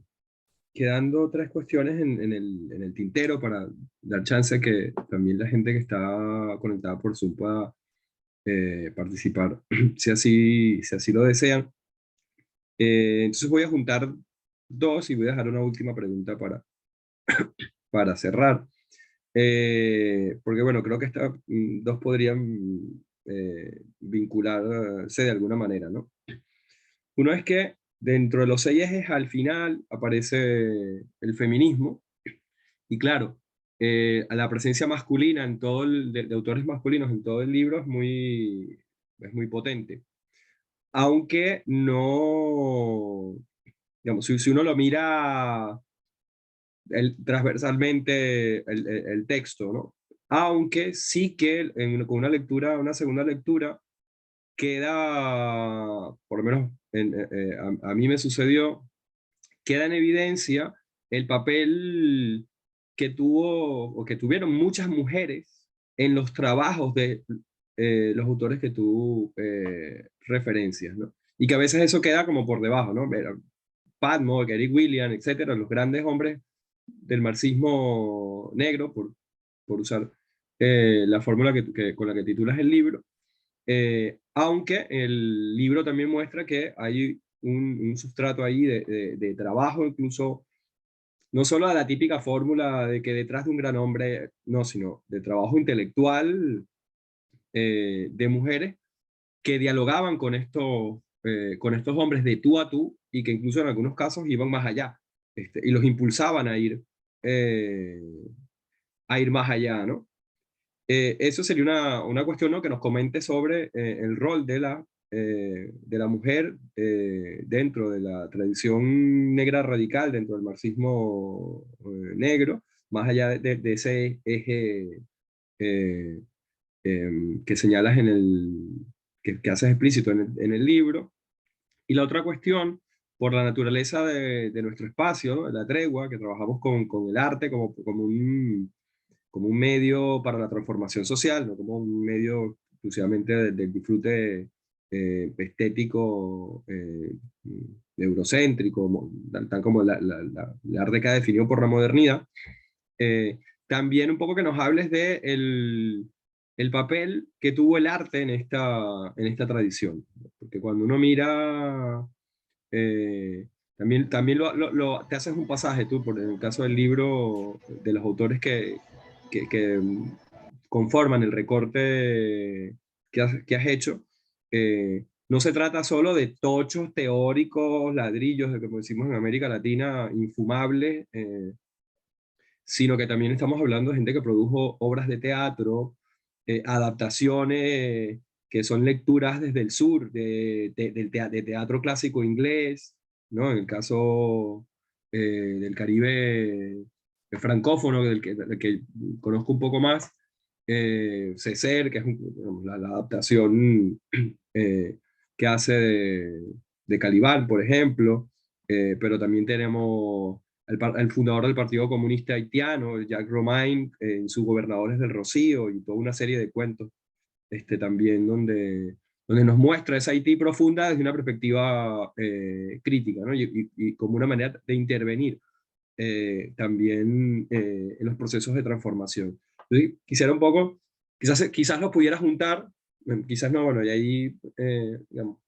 Speaker 1: quedando tres cuestiones en el tintero para dar chance a que también la gente que está conectada por Zoom pueda participar, si así lo desean. Entonces voy a juntar dos y voy a dejar una última pregunta para cerrar. Porque bueno, creo que estas dos podrían vincularse de alguna manera, ¿no? Uno es que dentro de los seis ejes al final aparece el feminismo y claro, a la presencia masculina en todo de autores masculinos en todo el libro es muy potente. Aunque no, digamos, si uno lo mira transversalmente el texto, ¿no? Aunque sí que con una lectura, una segunda lectura, queda, por lo menos a mí me sucedió, queda en evidencia el papel que tuvo o que tuvieron muchas mujeres en los trabajos de los autores que tú referencias, ¿no? Y que a veces eso queda como por debajo, ¿no? Padmore, Eric Williams, etcétera, los grandes hombres del marxismo negro, por usar la fórmula con la que titulas el libro, aunque el libro también muestra que hay un sustrato ahí de trabajo, incluso no solo a la típica fórmula de que detrás de un gran hombre, no, sino de trabajo intelectual de mujeres que dialogaban con estos hombres de tú a tú y que incluso en algunos casos iban más allá y los impulsaban eh, a ir más allá, ¿no? Eso sería una cuestión, ¿no? Que nos comente sobre el rol de la mujer dentro de la tradición negra radical, dentro del marxismo negro, más allá de ese eje eh, que señalas que haces explícito en el libro. Y la otra cuestión, por la naturaleza de nuestro espacio, ¿no? La tregua, que trabajamos con el arte como un medio para la transformación social, no como un medio exclusivamente del disfrute estético, eurocéntrico, tal como el arte que ha definido por la modernidad. También un poco que nos hables de el papel que tuvo el arte en esta tradición. Porque cuando uno mira, también te haces un pasaje tú, por el caso del libro, de los autores que conforman el recorte que has hecho. No se trata solo de tochos teóricos, ladrillos, de como decimos en América Latina, infumables, sino que también estamos hablando de gente que produjo obras de teatro, adaptaciones que son lecturas desde el sur, de teatro clásico inglés, ¿no? En el caso del Caribe francófono, del que conozco un poco más, Césaire, que es digamos, la adaptación que hace de Calibán, por ejemplo, pero también tenemos el fundador del Partido Comunista Haitiano, Jacques Romain, en sus Gobernadores del Rocío, y toda una serie de cuentos también donde nos muestra esa Haití profunda desde una perspectiva crítica, ¿no? Y como una manera de intervenir también en los procesos de transformación. Entonces, quisiera un poco, quizás los pudiera juntar, quizás no, bueno, y ahí, digamos,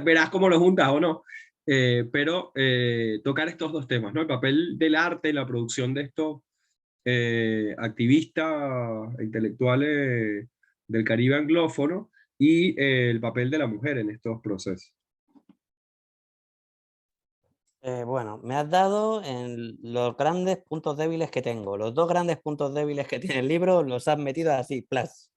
Speaker 1: verás cómo lo juntas o no, pero tocar estos dos temas, ¿no? El papel del arte en la producción de estos activistas e intelectuales del Caribe anglófono y el papel de la mujer en estos procesos.
Speaker 2: Bueno, me has dado en los grandes puntos débiles que tengo. Los dos grandes puntos débiles que tiene el libro los has metido así, plas.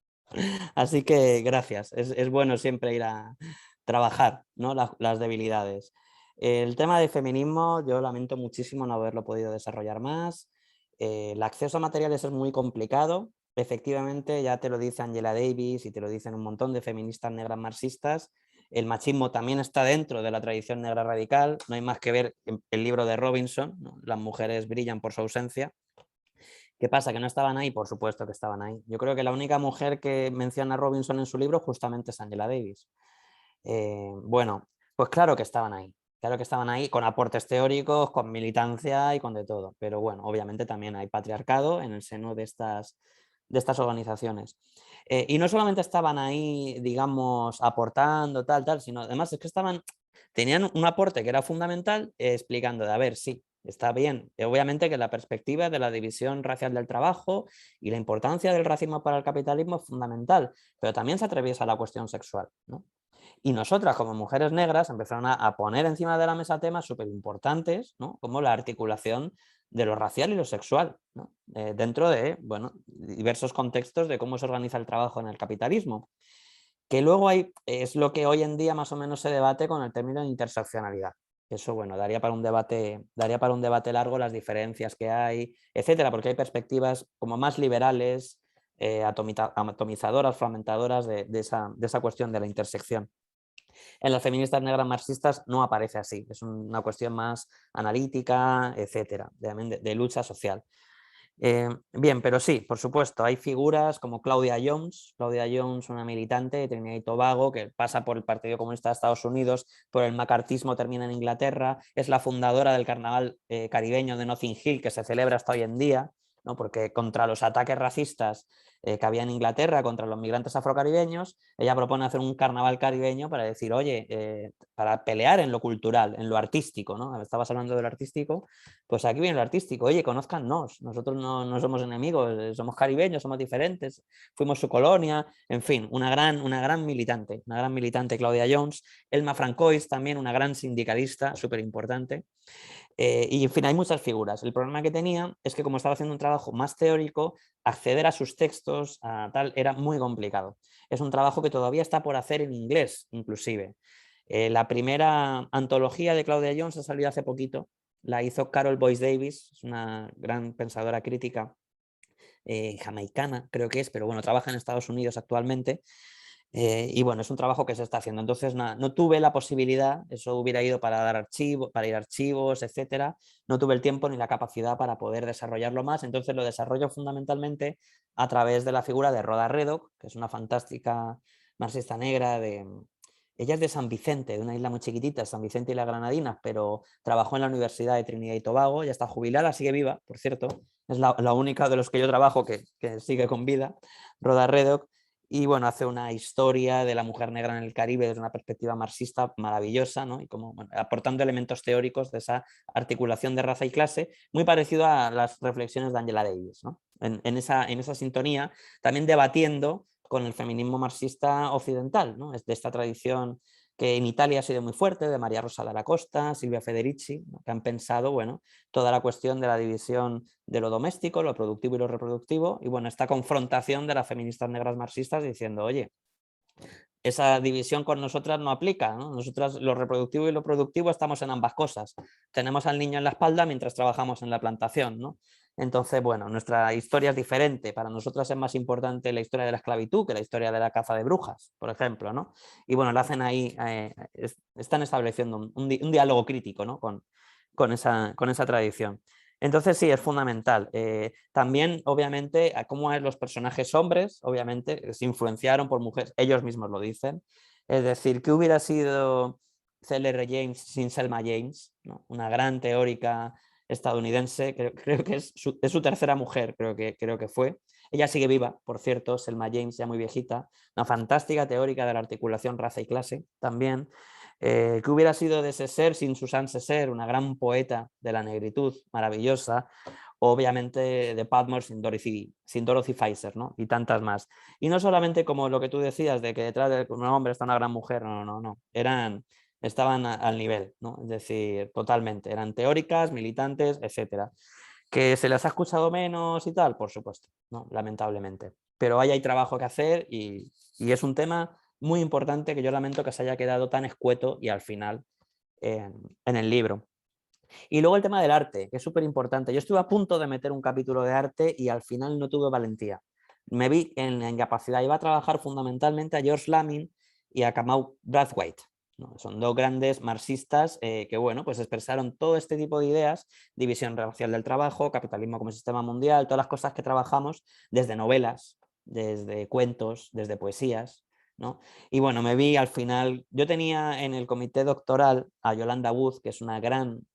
Speaker 2: Así que gracias. Es bueno siempre ir a trabajar, ¿no? Las debilidades. El tema del feminismo, yo lamento muchísimo no haberlo podido desarrollar más. El acceso a materiales es muy complicado. Efectivamente, ya te lo dice Angela Davis y te lo dicen un montón de feministas negras marxistas. El machismo también está dentro de la tradición negra radical. No hay más que ver el libro de Robinson, ¿no? Las mujeres brillan por su ausencia. ¿Qué pasa? ¿Que no estaban ahí? Por supuesto que estaban ahí. Yo creo que la única mujer que menciona a Robinson en su libro justamente es Angela Davis. Bueno, pues claro que estaban ahí. Claro que estaban ahí con aportes teóricos, con militancia y con de todo. Pero bueno, obviamente también hay patriarcado en el seno de estas organizaciones. Y no solamente estaban ahí, digamos, aportando tal, sino además es que tenían un aporte que era fundamental explicando de, a ver, sí, está bien. Obviamente que la perspectiva de la división racial del trabajo y la importancia del racismo para el capitalismo es fundamental, pero también se atraviesa la cuestión sexual, ¿no? Y nosotras, como mujeres negras, empezaron a poner encima de la mesa temas súper importantes, ¿no? Como la articulación de lo racial y lo sexual, ¿no? Dentro de bueno, diversos contextos de cómo se organiza el trabajo en el capitalismo. Que luego es lo que hoy en día más o menos se debate con el término de interseccionalidad. Eso, bueno, daría para un debate largo las diferencias que hay, etcétera, porque hay perspectivas como más liberales, atomizadoras, fragmentadoras de esa cuestión de la intersección. En las feministas negras marxistas no aparece así, es una cuestión más analítica, etcétera, de lucha social. Bien, pero sí, por supuesto, hay figuras como Claudia Jones, una militante de Trinidad y Tobago que pasa por el Partido Comunista de Estados Unidos, por el macartismo, termina en Inglaterra, es la fundadora del carnaval caribeño de Notting Hill que se celebra hasta hoy en día, ¿no? Porque contra los ataques racistas que había en Inglaterra contra los migrantes afrocaribeños, ella propone hacer un carnaval caribeño para decir, oye, para pelear en lo cultural, en lo artístico, ¿no? Estabas hablando del artístico, pues aquí viene lo artístico, oye, conózcannos, nosotros no somos enemigos, somos caribeños, somos diferentes, fuimos su colonia, en fin, una gran militante, Claudia Jones, Elma Francois también, una gran sindicalista, súper importante. Y en fin, hay muchas figuras. El problema que tenía es que como estaba haciendo un trabajo más teórico, acceder a sus textos era muy complicado. Es un trabajo que todavía está por hacer en inglés, inclusive. La primera antología de Claudia Jones ha salido hace poquito, la hizo Carol Boyce Davis, es una gran pensadora crítica jamaicana, creo que es, pero bueno, trabaja en Estados Unidos actualmente. Y bueno, es un trabajo que se está haciendo. Entonces, no tuve la posibilidad, eso hubiera ido para ir a archivos, etcétera. No tuve el tiempo ni la capacidad para poder desarrollarlo más. Entonces, lo desarrollo fundamentalmente a través de la figura de Rhoda Reddock, que es una fantástica marxista negra Ella es de San Vicente, de una isla muy chiquitita, San Vicente y las Granadinas, pero trabajó en la Universidad de Trinidad y Tobago, ya está jubilada, sigue viva, por cierto, es la única de los que yo trabajo que sigue con vida, Rhoda Reddock, y bueno, hace una historia de la mujer negra en el Caribe desde una perspectiva marxista maravillosa, ¿no? Y como bueno, aportando elementos teóricos de esa articulación de raza y clase, muy parecido a las reflexiones de Angela Davis, ¿no? En esa sintonía, también debatiendo con el feminismo marxista occidental, ¿no? Es de esta tradición que en Italia ha sido muy fuerte, de María Rosa Lara Costa, Silvia Federici, ¿no? Que han pensado, bueno, toda la cuestión de la división de lo doméstico, lo productivo y lo reproductivo, y bueno, esta confrontación de las feministas negras marxistas diciendo, oye, esa división con nosotras no aplica, ¿no? Nosotras lo reproductivo y lo productivo estamos en ambas cosas. Tenemos al niño en la espalda mientras trabajamos en la plantación, ¿no? Entonces, bueno, nuestra historia es diferente. Para nosotras es más importante la historia de la esclavitud que la historia de la caza de brujas, por ejemplo, ¿no? Y bueno, lo hacen ahí, están estableciendo un diálogo crítico, ¿no? Con esa tradición. Entonces sí, es fundamental. También, obviamente, a cómo es los personajes hombres, obviamente, se influenciaron por mujeres, ellos mismos lo dicen. Es decir, ¿qué hubiera sido C.L.R. James sin Selma James? ¿No? Una gran teórica estadounidense, creo que es su tercera mujer, creo que fue. Ella sigue viva, por cierto, Selma James, ya muy viejita, una fantástica teórica de la articulación raza y clase también. ¿Qué hubiera sido de ese ser sin Suzanne Césaire, una gran poeta de la negritud, maravillosa? Obviamente de Padmore sin Dorothy Fizer, ¿no? Y tantas más. Y no solamente como lo que tú decías, de que detrás de un hombre está una gran mujer, no. Estaban al nivel, ¿no? Es decir, totalmente. Eran teóricas, militantes, etcétera. ¿Que se les ha escuchado menos y tal? Por supuesto, ¿no? Lamentablemente. Pero ahí hay trabajo que hacer y es un tema muy importante que yo lamento que se haya quedado tan escueto y al final en el libro. Y luego el tema del arte, que es súper importante. Yo estuve a punto de meter un capítulo de arte y al final no tuve valentía. Me vi en la incapacidad. Iba a trabajar fundamentalmente a George Lamin y a Kamau Brathwaite, ¿no? Son dos grandes marxistas que, bueno, pues expresaron todo este tipo de ideas, división racial del trabajo, capitalismo como sistema mundial, todas las cosas que trabajamos desde novelas, desde cuentos, desde poesías, ¿no? Y bueno, me vi al final, yo tenía en el comité doctoral a Yolanda Wood, que es una gran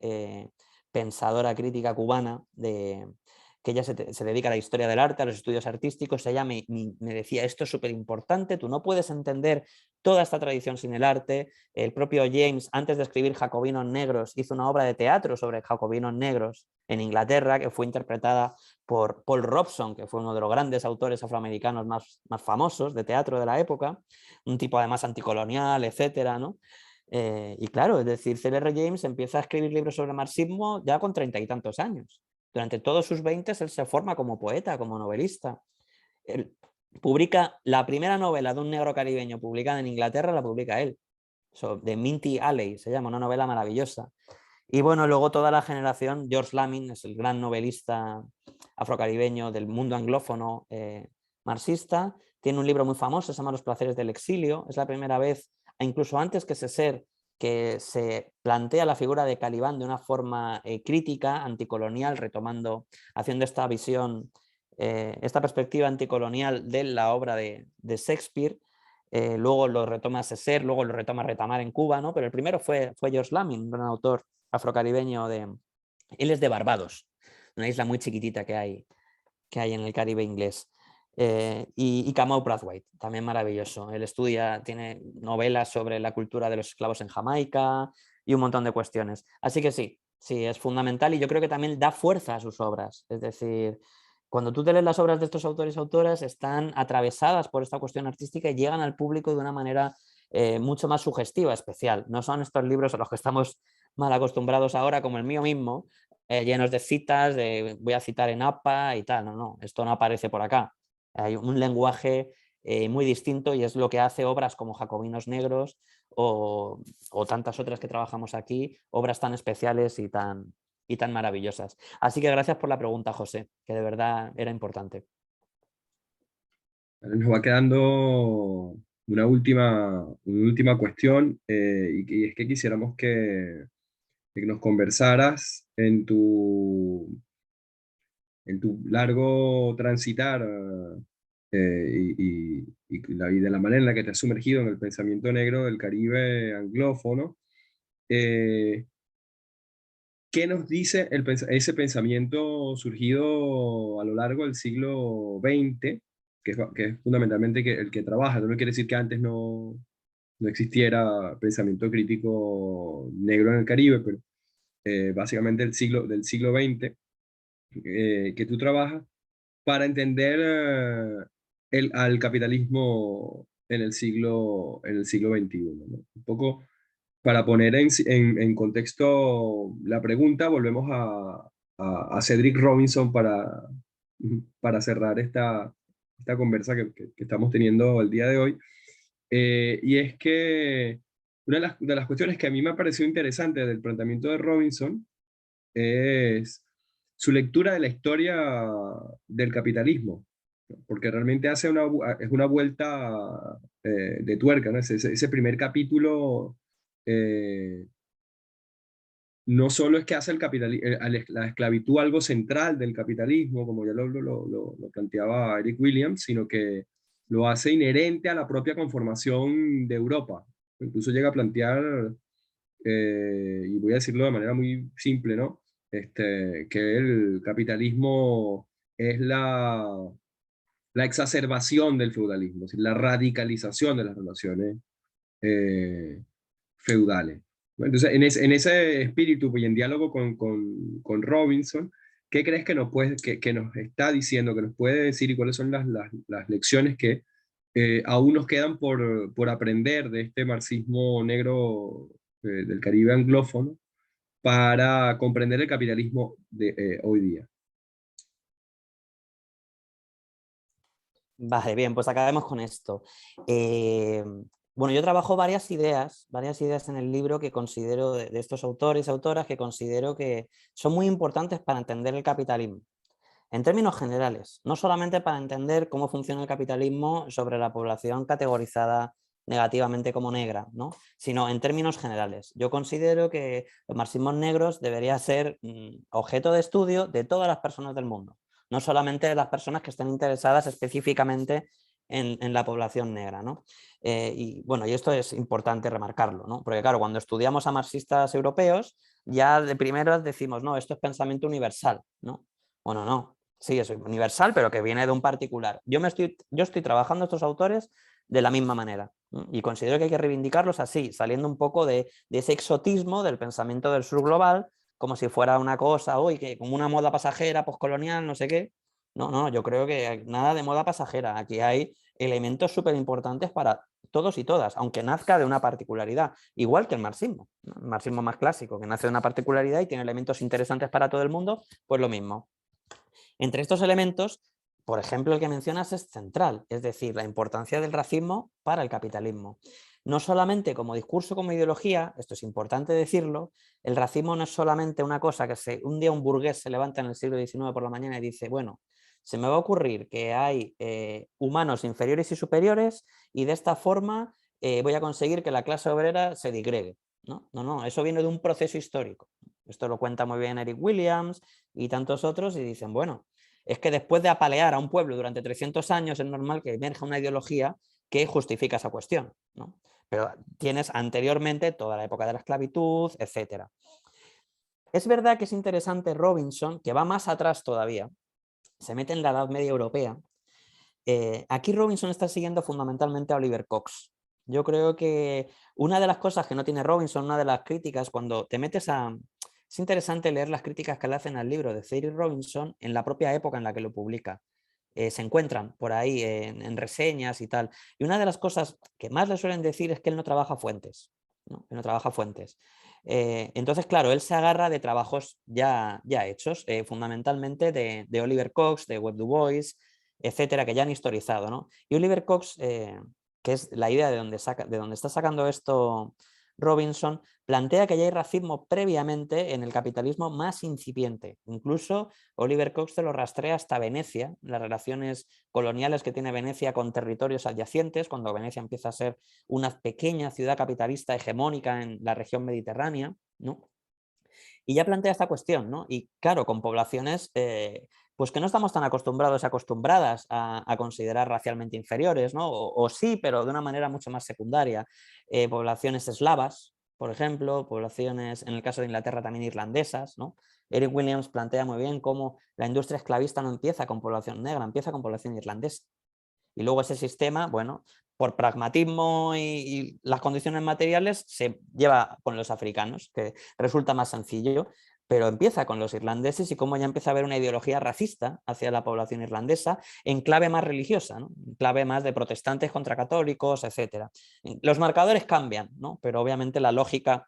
Speaker 2: pensadora crítica cubana, que ella se dedica a la historia del arte, a los estudios artísticos. Ella me decía, esto es súper importante, tú no puedes entender toda esta tradición sin el arte. El propio James, antes de escribir Jacobinos Negros, hizo una obra de teatro sobre Jacobinos Negros en Inglaterra, que fue interpretada por Paul Robson, que fue uno de los grandes autores afroamericanos más famosos de teatro de la época, un tipo además anticolonial, etcétera, ¿no? Y claro, es decir, C.L.R. James empieza a escribir libros sobre marxismo ya con 30 y tantos años. Durante todos sus 20 él se forma como poeta, como novelista. Él publica la primera novela de un negro caribeño publicada en Inglaterra, la publica él, de Minty Alley, se llama, una novela maravillosa. Y bueno, luego toda la generación, George Lamin es el gran novelista afrocaribeño del mundo anglófono marxista, tiene un libro muy famoso, se llama Los placeres del exilio, es la primera vez, incluso antes que Césaire, que se plantea la figura de Calibán de una forma crítica, anticolonial, haciendo esta visión, esta perspectiva anticolonial de la obra de Shakespeare. Luego lo retoma Césaire, luego lo retoma Retamar en Cuba, ¿no? Pero el primero fue George Lamin, un gran autor afrocaribeño él es de Barbados, una isla muy chiquitita que hay en el Caribe inglés. Y Kamau Brathwaite, también maravilloso. Él tiene novelas sobre la cultura de los esclavos en Jamaica y un montón de cuestiones. Así que sí, es fundamental y yo creo que también da fuerza a sus obras. Es decir, cuando tú te lees las obras de estos autores y autoras, están atravesadas por esta cuestión artística y llegan al público de una manera mucho más sugestiva, especial. No son estos libros a los que estamos mal acostumbrados ahora, como el mío mismo, llenos de citas, voy a citar en APA y tal. No, esto no aparece por acá. Hay un lenguaje muy distinto y es lo que hace obras como Jacobinos Negros o tantas otras que trabajamos aquí, obras tan especiales y tan maravillosas. Así que gracias por la pregunta, José, que de verdad era importante.
Speaker 1: Nos va quedando una última cuestión, y es que quisiéramos que nos conversaras en tu largo transitar y de la manera en la que te has sumergido en el pensamiento negro del Caribe anglófono. ¿Qué nos dice ese pensamiento surgido a lo largo del siglo XX, que es fundamentalmente el que trabaja? No quiere decir que antes no existiera pensamiento crítico negro en el Caribe, pero básicamente del siglo XX, que tú trabajas para entender al capitalismo en el siglo XXI, ¿no? Un poco para poner en contexto la pregunta, volvemos a Cedric Robinson para cerrar esta conversa que estamos teniendo el día de hoy. Y es que una de las cuestiones que a mí me ha parecido interesante del planteamiento de Robinson es su lectura de la historia del capitalismo, ¿no? Porque realmente es una vuelta de tuerca, ¿no? Ese primer capítulo no solo es que hace la esclavitud algo central del capitalismo, como ya lo planteaba Eric Williams, sino que lo hace inherente a la propia conformación de Europa. Incluso llega a plantear, y voy a decirlo de manera muy simple, ¿no? Que el capitalismo es la exacerbación del feudalismo, es decir, la radicalización de las relaciones eh, feudales, ¿no? Entonces, en ese espíritu y en diálogo con Robinson, ¿qué crees que que nos está diciendo, que nos puede decir y cuáles son las lecciones que aún nos quedan por aprender de este marxismo negro del Caribe anglófono para comprender el capitalismo de hoy día?
Speaker 2: Vale, bien, pues acabemos con esto. Bueno, yo trabajo varias ideas en el libro que considero de estos autores y autoras que considero que son muy importantes para entender el capitalismo. En términos generales, no solamente para entender cómo funciona el capitalismo sobre la población categorizada negativamente como negra, ¿no? Sino en términos generales. Yo considero que los marxismos negros debería ser objeto de estudio de todas las personas del mundo, no solamente de las personas que estén interesadas específicamente en la población negra, ¿no? Y bueno, y esto es importante remarcarlo, ¿no? Porque claro, cuando estudiamos a marxistas europeos, ya de primeros decimos, no, esto es pensamiento universal, ¿no? Bueno, no, sí, es universal, pero que viene de un particular. Yo estoy trabajando estos autores de la misma manera, ¿no? Y considero que hay que reivindicarlos así, saliendo un poco de ese exotismo del pensamiento del sur global, como si fuera una cosa, hoy que como una moda pasajera, postcolonial, no sé qué. No, no, yo creo que nada de moda pasajera. Aquí hay elementos súper importantes para todos y todas, aunque nazca de una particularidad, igual que el marxismo, ¿no? El marxismo más clásico, que nace de una particularidad y tiene elementos interesantes para todo el mundo, pues lo mismo. Entre estos elementos, por ejemplo, el que mencionas es central, es decir, la importancia del racismo para el capitalismo. No solamente como discurso, como ideología, esto es importante decirlo, el racismo no es solamente una cosa que un día un burgués se levanta en el siglo XIX por la mañana y dice, bueno, se me va a ocurrir que hay humanos inferiores y superiores y de esta forma voy a conseguir que la clase obrera se digregue. No, no, no, eso viene de un proceso histórico. Esto lo cuenta muy bien Eric Williams y tantos otros y dicen, bueno, es que después de apalear a un pueblo durante 300 años es normal que emerja una ideología que justifica esa cuestión, ¿no? Pero tienes anteriormente toda la época de la esclavitud, etc. Es verdad que es interesante Robinson, que va más atrás todavía, se mete en la Edad Media Europea. Aquí Robinson está siguiendo fundamentalmente a Oliver Cox. Yo creo que una de las cosas que no tiene Robinson, una de las críticas, cuando te metes a... Es interesante leer las críticas que le hacen al libro de Cedric Robinson en la propia época en la que lo publica. Se encuentran por ahí en reseñas y tal. Y una de las cosas que más le suelen decir es que él no trabaja fuentes. ¿No? Él no trabaja fuentes. Entonces, claro, él se agarra de trabajos ya hechos, fundamentalmente de Oliver Cox, de Webb Du Bois, etcétera, que ya han historizado, ¿no? Y Oliver Cox, que es la idea de donde está sacando esto Robinson, plantea que ya hay racismo previamente en el capitalismo más incipiente. Incluso Oliver Cox te lo rastrea hasta Venecia, las relaciones coloniales que tiene Venecia con territorios adyacentes, cuando Venecia empieza a ser una pequeña ciudad capitalista hegemónica en la región mediterránea, ¿no? Y ya plantea esta cuestión, ¿no? Y claro, con poblaciones pues que no estamos tan acostumbrados y acostumbradas a considerar racialmente inferiores, ¿no? O sí, pero de una manera mucho más secundaria. Poblaciones eslavas, por ejemplo, poblaciones, en el caso de Inglaterra también irlandesas, ¿no? Eric Williams plantea muy bien cómo la industria esclavista no empieza con población negra, empieza con población irlandesa. Y luego ese sistema, bueno, por pragmatismo y las condiciones materiales se lleva con los africanos, que resulta más sencillo, pero empieza con los irlandeses y cómo ya empieza a haber una ideología racista hacia la población irlandesa en clave más religiosa, ¿no? En clave más de protestantes contra católicos, etc. Los marcadores cambian, ¿no? Pero obviamente la lógica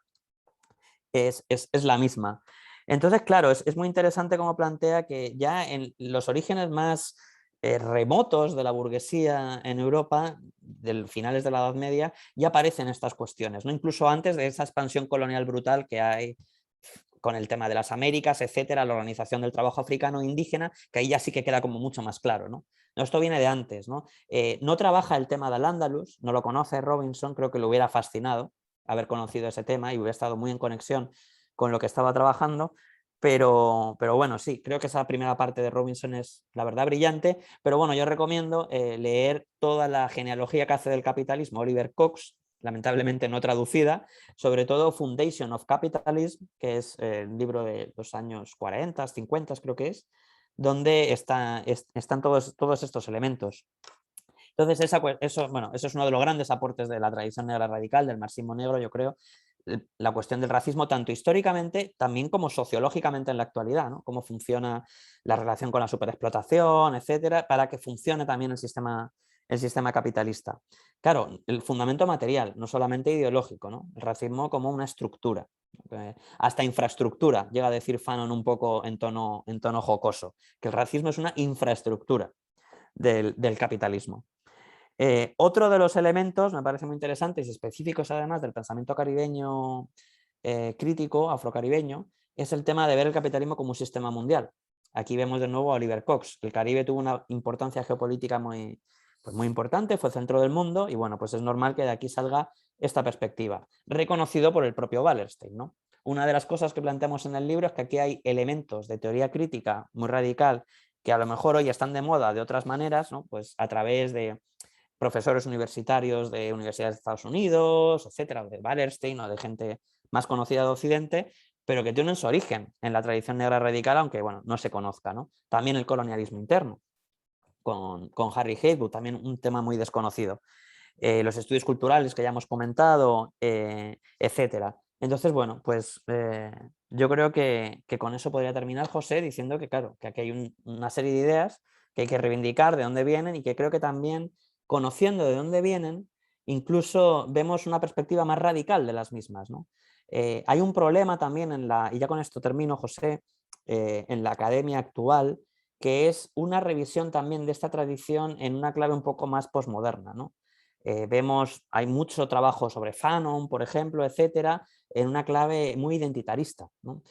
Speaker 2: es la misma. Entonces, claro, es muy interesante cómo plantea que ya en los orígenes más remotos de la burguesía en Europa, del finales de la Edad Media, ya aparecen estas cuestiones, ¿no? Incluso antes de esa expansión colonial brutal que hay con el tema de las Américas, etcétera, la organización del trabajo africano e indígena, que ahí ya sí que queda como mucho más claro, ¿no? Esto viene de antes, ¿no? No trabaja el tema del Andalus, no lo conoce Robinson, creo que le hubiera fascinado haber conocido ese tema y hubiera estado muy en conexión con lo que estaba trabajando, pero bueno, sí, creo que esa primera parte de Robinson es la verdad brillante, pero bueno, yo recomiendo leer toda la genealogía que hace del capitalismo Oliver Cox, lamentablemente no traducida, sobre todo Foundation of Capitalism, que es el libro de los años 40, 50 creo que es, donde están todos estos elementos. Entonces, eso es uno de los grandes aportes de la tradición negra radical, del marxismo negro, yo creo, la cuestión del racismo, tanto históricamente también como sociológicamente en la actualidad, ¿no? Cómo funciona la relación con la superexplotación, etcétera, para que funcione también el sistema capitalista. Claro, el fundamento material, no solamente ideológico, ¿no? El racismo como una estructura, hasta infraestructura, llega a decir Fanon un poco en tono jocoso, que el racismo es una infraestructura del capitalismo. Otro de los elementos, me parece muy interesantes y específicos además del pensamiento caribeño crítico, afrocaribeño, es el tema de ver el capitalismo como un sistema mundial. Aquí vemos de nuevo a Oliver Cox. El Caribe tuvo una importancia geopolítica muy importante, fue centro del mundo y bueno, pues es normal que de aquí salga esta perspectiva, reconocido por el propio Wallerstein, ¿no? Una de las cosas que planteamos en el libro es que aquí hay elementos de teoría crítica muy radical que a lo mejor hoy están de moda de otras maneras, ¿no? Pues a través de profesores universitarios de universidades de Estados Unidos, etcétera, de Wallerstein o de gente más conocida de Occidente, pero que tienen su origen en la tradición negra radical, aunque bueno, no se conozca, ¿no? También el colonialismo interno, con Harry Haywood, también un tema muy desconocido. Los estudios culturales que ya hemos comentado, etcétera. Entonces, bueno, pues yo creo que con eso podría terminar, José, diciendo que, claro, que aquí hay una serie de ideas que hay que reivindicar de dónde vienen y que creo que también, conociendo de dónde vienen, incluso vemos una perspectiva más radical de las mismas, ¿no? Hay un problema también y ya con esto termino, José, en la academia actual, que es una revisión también de esta tradición en una clave un poco más posmoderna, ¿no? Hay mucho trabajo sobre Fanon, por ejemplo, etcétera, en una clave muy identitarista, ¿no?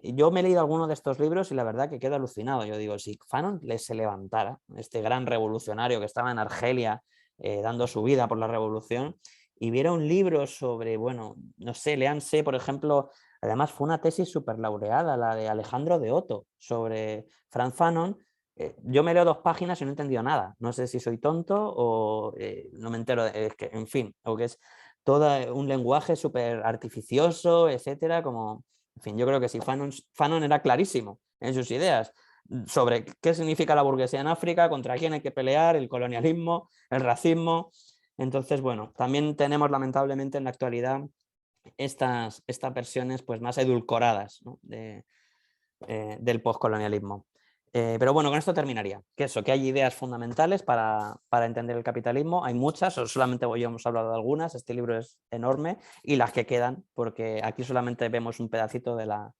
Speaker 2: Yo me he leído algunos de estos libros y la verdad que quedo alucinado. Yo digo, si Fanon se levantara, este gran revolucionario que estaba en Argelia dando su vida por la revolución, y viera un libro sobre, bueno, no sé, léanse, por ejemplo, además fue una tesis súper laureada, la de Alejandro de Otto, sobre Franz Fanon. Yo me leo 2 páginas y no he entendido nada. No sé si soy tonto o no me entero. Es que, en fin, o que es todo un lenguaje súper artificioso, etcétera. Como, en fin, yo creo que sí, Fanon era clarísimo en sus ideas sobre qué significa la burguesía en África, contra quién hay que pelear, el colonialismo, el racismo. Entonces, bueno, también tenemos lamentablemente en la actualidad estas versiones pues, más edulcoradas, ¿no? Del postcolonialismo. Pero bueno, con esto terminaría. Que hay ideas fundamentales para entender el capitalismo. Hay muchas, solamente hoy hemos hablado de algunas. Este libro es enorme y las que quedan, porque aquí solamente vemos un pedacito de la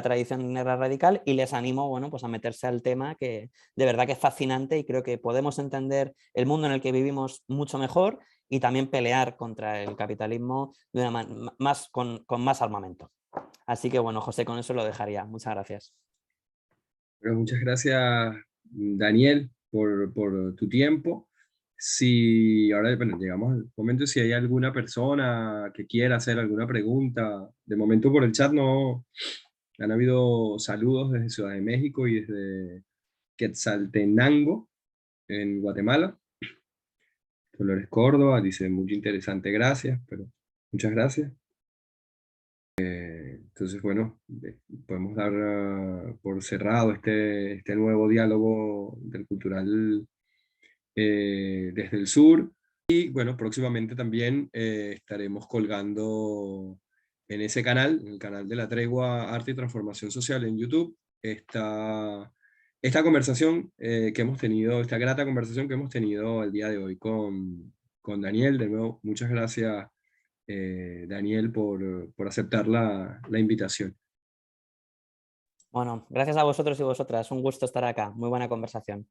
Speaker 2: tradición negra radical y les animo, bueno, pues a meterse al tema que de verdad que es fascinante y creo que podemos entender el mundo en el que vivimos mucho mejor y también pelear contra el capitalismo de con más armamento. Así que bueno, José, con eso lo dejaría. Muchas gracias.
Speaker 1: Bueno, muchas gracias, Daniel, por tu tiempo. Si ahora, bueno, llegamos al momento, si hay alguna persona que quiera hacer alguna pregunta, de momento por el chat no han habido saludos desde Ciudad de México y desde Quetzaltenango, en Guatemala. Dolores Córdoba dice, muy interesante, gracias, pero muchas gracias. Entonces, bueno, podemos dar por cerrado este nuevo diálogo intercultural desde el sur. Y bueno, próximamente también estaremos colgando en ese canal, en el canal de La Tregua Arte y Transformación Social en YouTube, esta conversación que hemos tenido, esta grata conversación que hemos tenido el día de hoy con Daniel. De nuevo, muchas gracias, Daniel, por aceptar la invitación.
Speaker 2: Bueno, gracias a vosotros y vosotras. Un gusto estar acá. Muy buena conversación.